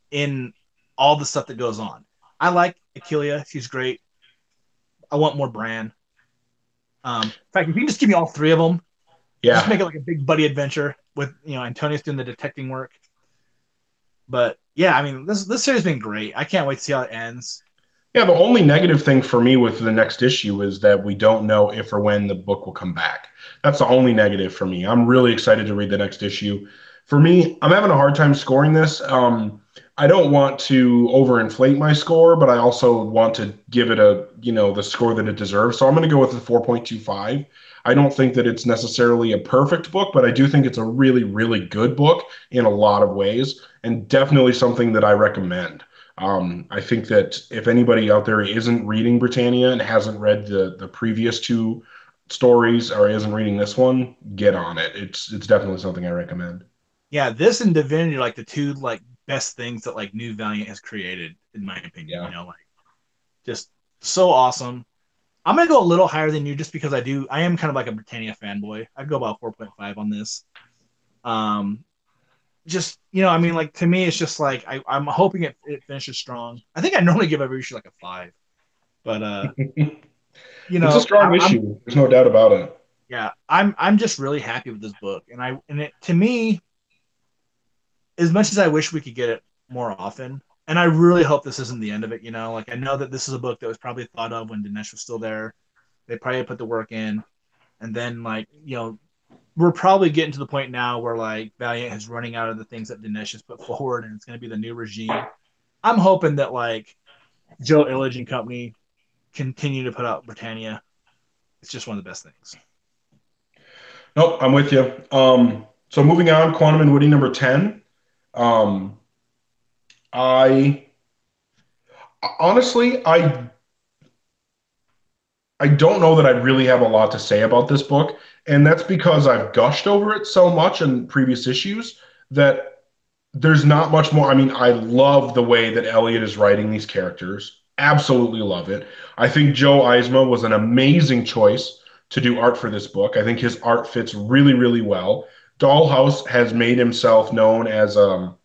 in all the stuff that goes on. I like Achilea, she's great. I want more Bran. In fact, if you can just give me all three of them, just Yeah. make it like a big buddy adventure with Antonius doing the detecting work. But yeah, I mean this series has been great. I can't wait to see how it ends. Yeah, the only negative thing for me with the next issue is that we don't know if or when the book will come back. That's the only negative for me. I'm really excited to read the next issue. For me, I'm having a hard time scoring this. I don't want to overinflate my score, but I also want to give it the score that it deserves. So I'm going to go with the 4.25. I don't think that it's necessarily a perfect book, but I do think it's a really, really good book in a lot of ways, and definitely something that I recommend. I think that if anybody out there isn't reading Britannia and hasn't read the previous two stories or isn't reading this one, get on it. It's definitely something I recommend. Yeah, this and Divinity are like the two like best things that like New Valiant has created, in my opinion. Yeah. Like just so awesome. I'm gonna go a little higher than you just because I am kind of like a Britannia fanboy. I'd go about 4.5 on this. Um, just I mean, like to me, it's just like I'm hoping it finishes strong. I think I normally give every issue like a 5, but It's a strong I'm issue. There's no doubt about it. Yeah, I'm just really happy with this book, and it to me, as much as I wish we could get it more often, and I really hope this isn't the end of it. You know, like I know that this is a book that was probably thought of when Dinesh was still there. They probably put the work in, and then like we're probably getting to the point now where like Valiant is running out of the things that Dinesh has put forward, and it's going to be the new regime. I'm hoping that like Joe Illage and company continue to put out Britannia. It's just one of the best things. Nope, I'm with you. So moving on, Quantum and Woody number 10. Um, I honestly, I don't know that I really have a lot to say about this book, and that's because I've gushed over it so much in previous issues that there's not much more. I mean, I love the way that Elliot is writing these characters. Absolutely love it. I think Joe Eisma was an amazing choice to do art for this book. I think his art fits really, really well. Dollhouse has made himself known as a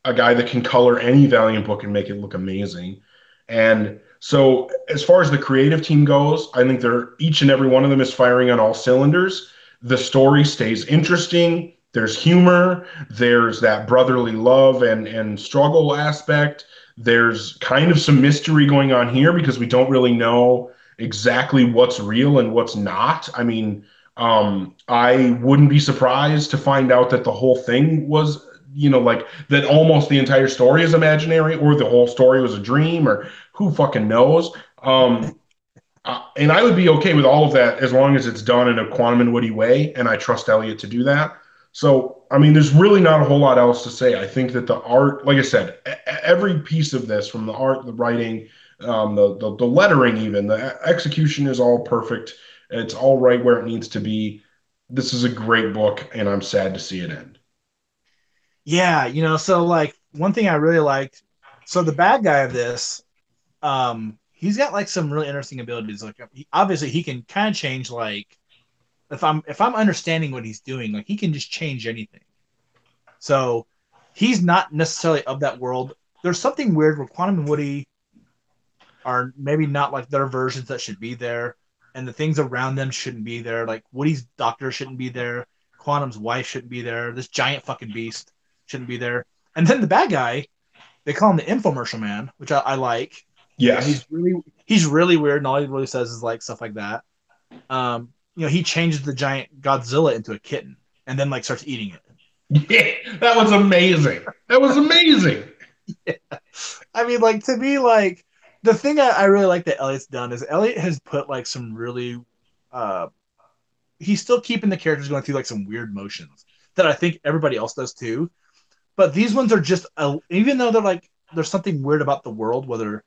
guy that can color any Valiant book and make it look amazing. And so, as far as the creative team goes, I think they're each and every one of them is firing on all cylinders. The story stays interesting. There's humor. There's that brotherly love and struggle aspect. There's kind of some mystery going on here because we don't really know exactly what's real and what's not. I mean, I wouldn't be surprised to find out that the whole thing was, like that almost the entire story is imaginary or the whole story was a dream or who fucking knows. And I would be okay with all of that as long as it's done in a Quantum and Woody way, and I trust Elliot to do that. So, I mean, there's really not a whole lot else to say. I think that the art, like I said, every piece of this, from the art, the writing, the lettering, even the execution is all perfect. It's all right where it needs to be. This is a great book, and I'm sad to see it end. Yeah, so like one thing I really liked. So the bad guy of this, he's got like some really interesting abilities. Like obviously he can kind of change like if I'm understanding what he's doing, like he can just change anything. So he's not necessarily of that world. There's something weird where Quantum and Woody are maybe not like their versions that should be there, and the things around them shouldn't be there. Like Woody's doctor shouldn't be there. Quantum's wife shouldn't be there. This giant fucking beast shouldn't be there. And then the bad guy, they call him the infomercial man, which I like. Yes. He's really weird, and all he really says is like stuff like that. He changes the giant Godzilla into a kitten, and then like starts eating it. Yeah, that was amazing. That was amazing. I mean, like to me, like the thing I really like that Elliot's done is Elliot has put like some really, uh, he's still keeping the characters going through like some weird motions that I think everybody else does too. But these ones are just, even though they're like there's something weird about the world, whether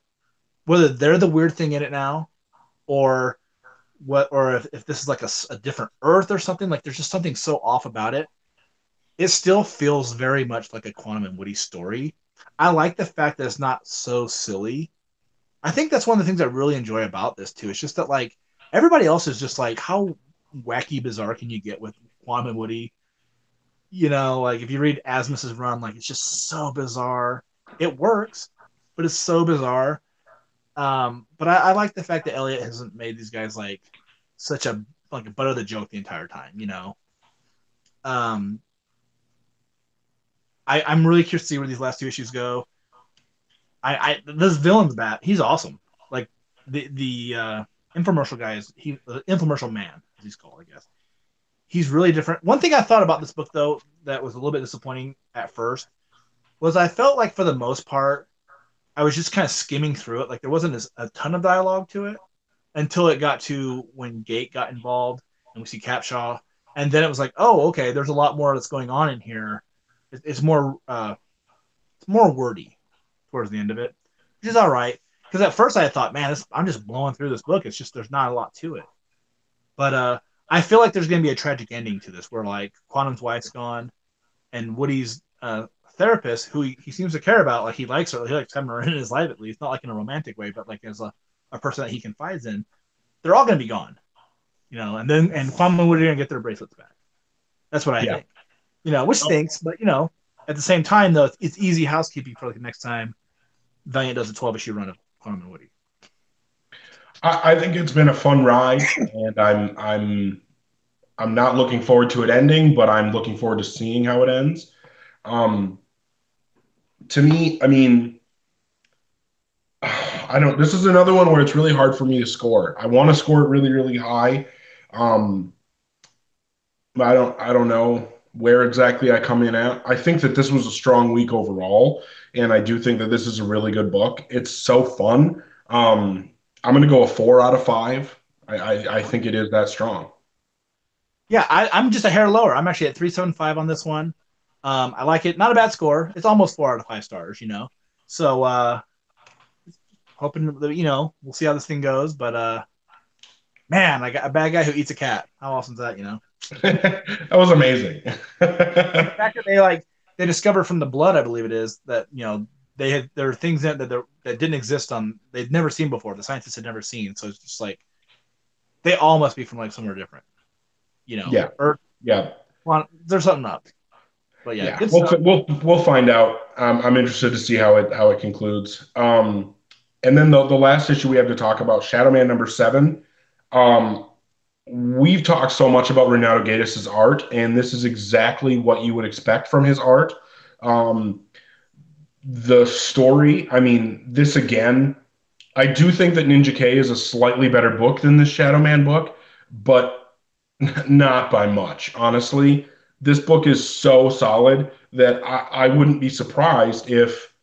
they're the weird thing in it now, or or if this is like a different Earth or something, like there's just something so off about it. It still feels very much like a Quantum and Woody story. I like the fact that it's not so silly. I think that's one of the things I really enjoy about this too. It's just that like everybody else is just like how wacky bizarre can you get with Quantum and Woody? Like if you read Asmus's run, like it's just so bizarre. It works, but it's so bizarre. But I like the fact that Elliot hasn't made these guys like such a butt of the joke the entire time. Um, I'm really curious to see where these last two issues go. This villain's bad. He's awesome. Like the infomercial guy is the infomercial man, as he's called, I guess. He's really different. One thing I thought about this book though that was a little bit disappointing at first was I felt like for the most part I was just kind of skimming through it. Like there wasn't a ton of dialogue to it until it got to when Gate got involved and we see Capshaw, and then it was like, oh, okay, there's a lot more that's going on in here. It's more wordy towards the end of it, which is all right. Because at first I thought, man, I'm just blowing through this book. It's just there's not a lot to it. But I feel like there's going to be a tragic ending to this, where like Quantum's wife's gone, and Woody's therapist, who he seems to care about, like he likes her, he likes having her in his life at least, not like in a romantic way, but like as a person that he confides in. They're all going to be gone, and Quantum and Woody are going to get their bracelets back. That's what I Yeah. think. Which stinks, but at the same time though, it's easy housekeeping for like the next time Valiant does a 12-issue run of Quantum and Woody. I think it's been a fun ride, and I'm I'm not looking forward to it ending, but I'm looking forward to seeing how it ends. Um, to me, I mean, I don't. This is another one where it's really hard for me to score. I want to score it really, really high. Um, I don't know where exactly I come in at. I think that this was a strong week overall, and I do think that this is a really good book. It's so fun. I'm gonna go a 4 out of 5. I think it is that strong. Yeah, I'm just a hair lower. I'm actually at 375 on this one. I like it. Not a bad score. It's almost 4 out of 5 stars, you know. So hoping that, we'll see how this thing goes. But man, I got a bad guy who eats a cat. How awesome is that, you know? That was amazing. And the fact that they discovered from the blood, I believe it is, that there are things that didn't exist on they'd never seen before. The scientists had never seen. So it's just like they all must be from like somewhere different, Yeah, or yeah, well, there's something up. But yeah, yeah. good stuff. We'll find out. I'm interested to see how it concludes. And then the last issue we have to talk about, Shadow Man #7. Um, we've talked so much about Renato Gatus's art, and this is exactly what you would expect from his art. Um, the story, I mean, this again, I do think that Ninja K is a slightly better book than this Shadow Man book, but not by much, honestly. This book is so solid that I wouldn't be surprised if,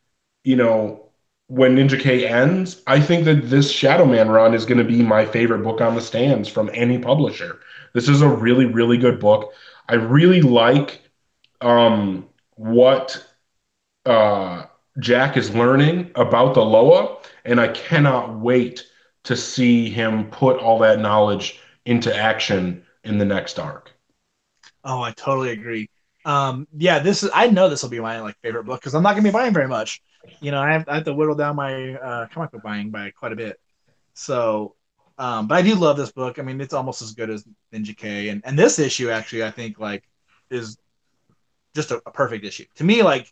you know, when Ninja K ends, I think that this Shadow Man run is going to be my favorite book on the stands from any publisher. This is a really, really good book. I really like what uh, Jack is learning about the Loa, and I cannot wait to see him put all that knowledge into action in the next arc. Oh, I totally agree. Yeah, I know this will be my like favorite book because I'm not gonna be buying very much. I have to whittle down my comic book buying by quite a bit. So, but I do love this book. I mean, it's almost as good as Ninja K, and this issue actually I think like is just a perfect issue to me. Like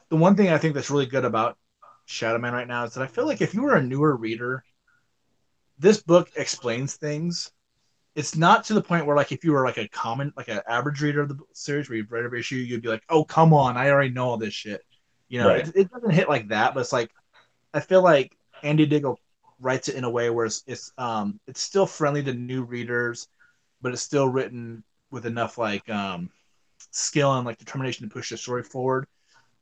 the one thing I think that's really good about Shadow Man right now is that I feel like if you were a newer reader, this book explains things. It's not to the point where like if you were like like an average reader of the series where you've read every issue, you'd be like, oh come on, I already know all this shit. Right. It doesn't hit like that, but it's like I feel like Andy Diggle writes it in a way where it's still friendly to new readers, but it's still written with enough like skill and like determination to push the story forward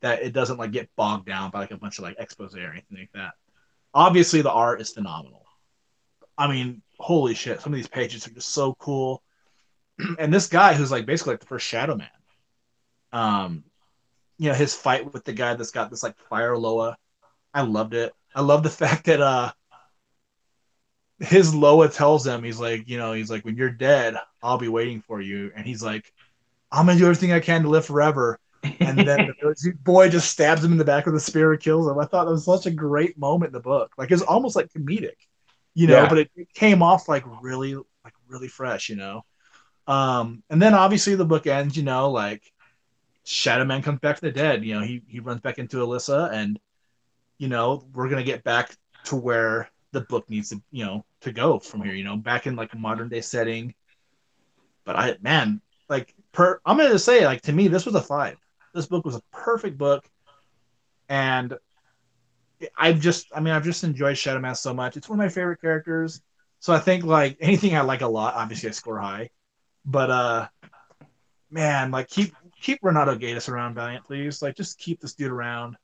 that it doesn't like get bogged down by like a bunch of like expose or anything like that. Obviously, the art is phenomenal. I mean, holy shit, some of these pages are just so cool. And this guy who's like basically like the first Shadow Man, um, his fight with the guy that's got this like fire Loa, I loved it. I love the fact that his Loa tells him he's like when you're dead, I'll be waiting for you, and he's like, I'm gonna do everything I can to live forever. And then the boy just stabs him in the back with a spear and kills him. I thought that was such a great moment in the book. Like it's almost like comedic, Yeah. but it came off like really fresh, And then obviously the book ends, like Shadow Man comes back from the dead. He runs back into Alyssa, and we're gonna get back to where the book needs to to go from here. Back in like a modern day setting. But like I'm gonna say like to me this was a 5. This book was a perfect book, and I've just enjoyed Shadow Man so much. It's one of my favorite characters. So I think like anything I like a lot, obviously I score high. But man, like keep Renato Gatus around, Valiant, please. Like just keep this dude around,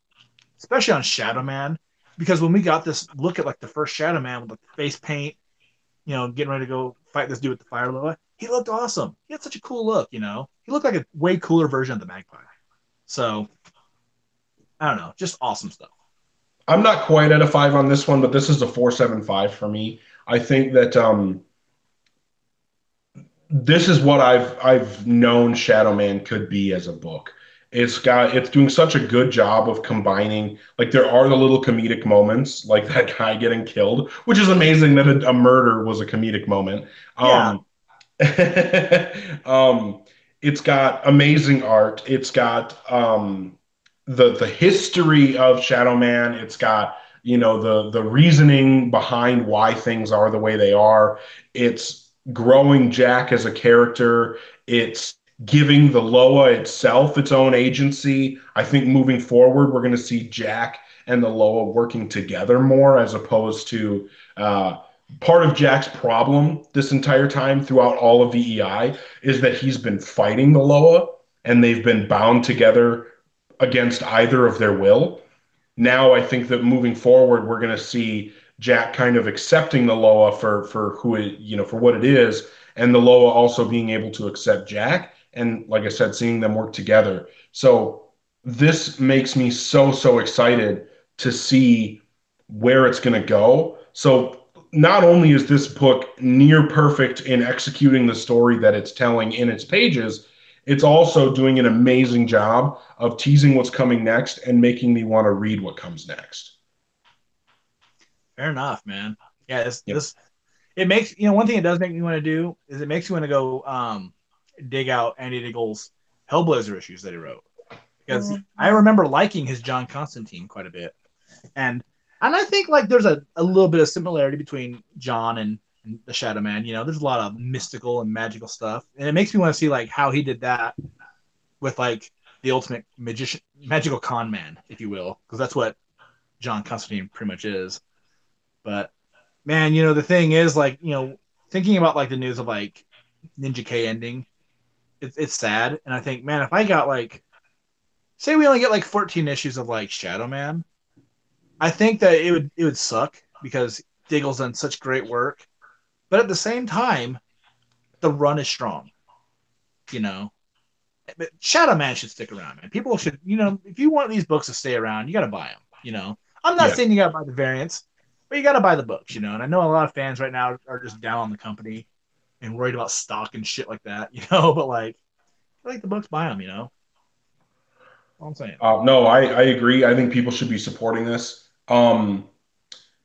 especially on Shadow Man, because when we got this look at like the first Shadow Man with like the face paint, getting ready to go fight this dude with the fire Loa, he looked awesome. He had such a cool look, He looked like a way cooler version of the Magpie. So I don't know, just awesome stuff. I'm not quite at a 5 on this one, but this is a 4.75 for me. I think that this is what I've known Shadow Man could be as a book. It's doing such a good job of combining, like there are the little comedic moments, like that guy getting killed, which is amazing that a murder was a comedic moment. Yeah, Um, it's got amazing art. It's got the history of Shadow Man. It's got the reasoning behind why things are the way they are. It's growing Jack as a character. It's giving the Loa itself its own agency. I think moving forward, we're going to see Jack and the Loa working together more as opposed to uh, part of Jack's problem this entire time throughout all of VEI is that he's been fighting the Loa and they've been bound together against either of their will. Now I think that moving forward, we're going to see Jack kind of accepting the Loa for who it, for what it is, and the Loa also being able to accept Jack, and like I said, seeing them work together. So this makes me so excited to see where it's going to go. So not only is this book near perfect in executing the story that it's telling in its pages, it's also doing an amazing job of teasing what's coming next and making me want to read what comes next. Fair enough, man. Yeah, Yep. this it makes one thing it does make me want to do is it makes me want to go dig out Andy Diggle's Hellblazer issues that he wrote because I remember liking his John Constantine quite a bit, and I think like there's a little bit of similarity between John and the Shadow Man. There's a lot of mystical and magical stuff, and it makes me want to see like how he did that with like the ultimate magician, magical con man, if you will, because that's what John Constantine pretty much is. But man, the thing is like, thinking about like the news of like Ninja K ending, it's sad. And I think, man, if I got like, say we only get like 14 issues of like Shadow Man, I think that it would suck because Diggle's done such great work. But at the same time, the run is strong, you know. But Shadow Man should stick around, man. People should, if you want these books to stay around, you got to buy them, I'm not Yeah. saying you got to buy the variants, but you got to buy the books, And I know a lot of fans right now are just down on the company and worried about stock and shit like that, But like, I like the books, buy them, All I'm saying. No, I agree. I think people should be supporting this.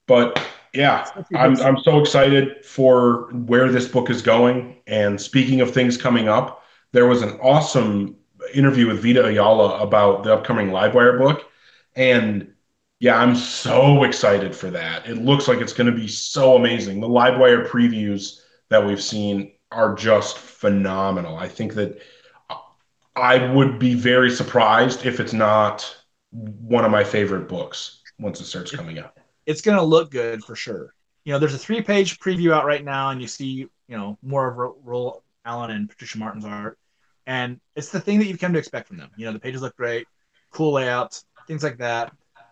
But yeah, Especially I'm books. so excited for where this book is going. And speaking of things coming up, there was an awesome interview with Vita Ayala about the upcoming Livewire book. And yeah, I'm so excited for that. It looks like it's going to be so amazing. The Livewire previews that we've seen are just phenomenal. I think that I would be very surprised if it's not one of my favorite books once it starts It, coming out. it's going to look good for sure. There's a 3-page preview out right now, and you see, more of Roll Allen and Patricia Martin's art. And it's the thing that you've come to expect from them. The pages look great, cool layouts, things like that.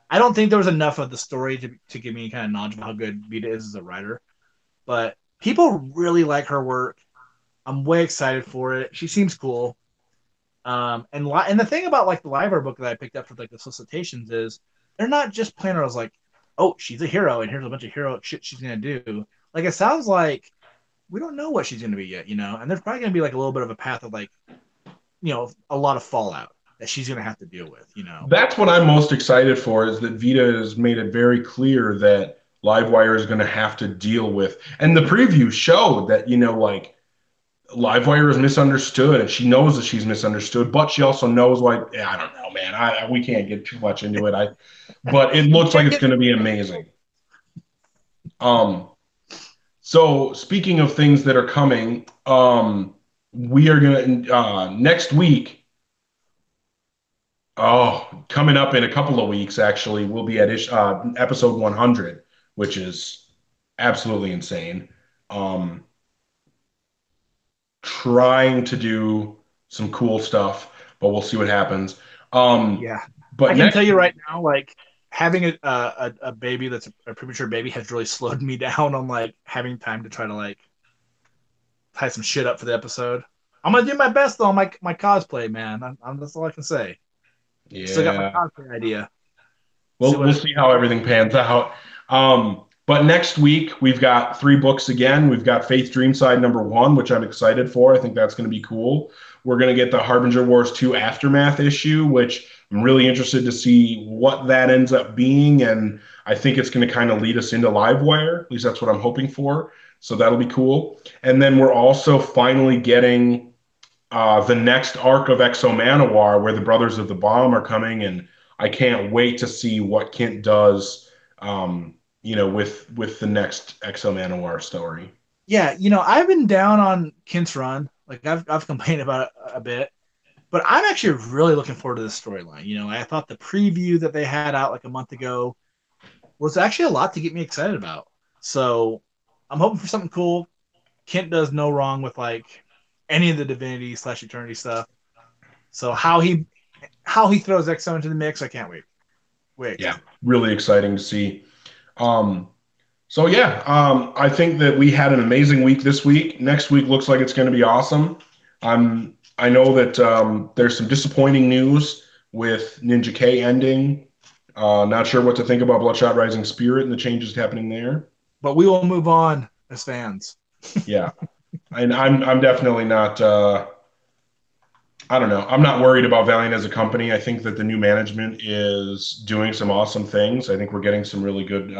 I don't think there was enough of the story to give me any kind of knowledge of how good Vita is as a writer, but people really like her work. I'm way excited for it. She seems cool. And the thing about like the library book that I picked up for like the solicitations is they're not just playing her as like, oh, she's a hero and here's a bunch of hero shit she's gonna do. Like it sounds like we don't know what she's gonna be yet, And there's probably gonna be like a little bit of a path of like, a lot of fallout that she's gonna have to deal with. That's what I'm most excited for is that Vita has made it very clear that Livewire is going to have to deal with. And the preview showed that, like Livewire is misunderstood and she knows that she's misunderstood, but she also knows why. Yeah, I don't know, man. We can't get too much into it. But it You looks like can't it's get going to be amazing. Um, so speaking of things that are coming, we are going to next week. Oh, coming up in a couple of weeks, actually, we'll be at episode 100, which is absolutely insane. Um, Trying to do some cool stuff, but we'll see what happens. Um, Yeah. I but can next, tell you right now, like having a baby that's a premature baby has really slowed me down on like having time to try to like tie some shit up for the episode. I'm gonna do my best though on my cosplay, man. That's all I can say. I still got my yeah, cosplay idea. See we'll what it. see how everything pans out. But next week we've got three books again. We've got Faith Dreamside #1, which I'm excited for. I think that's going to be cool. We're going to get the Harbinger Wars 2 Aftermath issue, which I'm really interested to see what that ends up being. And I think it's going to kind of lead us into Livewire. At least that's what I'm hoping for. So that'll be cool. And then we're also finally getting the next arc of Exo Manowar, where the Brothers of the Bomb are coming, and I can't wait to see what Kent does, with the next Exo Manowar story. Yeah, I've been down on Kent's run. Like I've complained about it a bit, but I'm actually really looking forward to this storyline. I thought the preview that they had out like a month ago was actually a lot to get me excited about. So I'm hoping for something cool. Kent does no wrong with like any of the divinity slash eternity stuff. So how he throws XO into the mix, I can't wait. Way Yeah, excited. really exciting to see. Um, so yeah, I think that we had an amazing week this week. Next week looks like it's going to be awesome. I know that there's some disappointing news with Ninja K ending. Not sure what to think about Bloodshot Rising Spirit and the changes happening there. But we will move on as fans. Yeah, and I'm definitely not. I don't know. I'm not worried about Valiant as a company. I think that the new management is doing some awesome things. I think we're getting some really good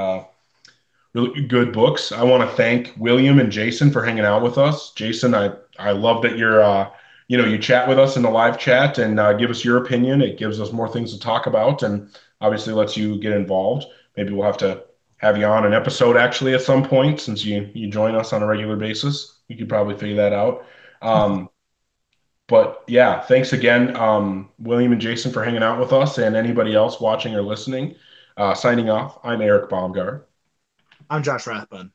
books. I want to thank William and Jason for hanging out with us. Jason, I love that you chat with us in the live chat and give us your opinion. It gives us more things to talk about, and obviously lets you get involved. Maybe we'll have to have you on an episode actually at some point since you join us on a regular basis. We could probably figure that out. Um, but yeah, thanks again, William and Jason, for hanging out with us, and anybody else watching or listening. Signing off, I'm Eric Baumgart. I'm Josh Rathbun.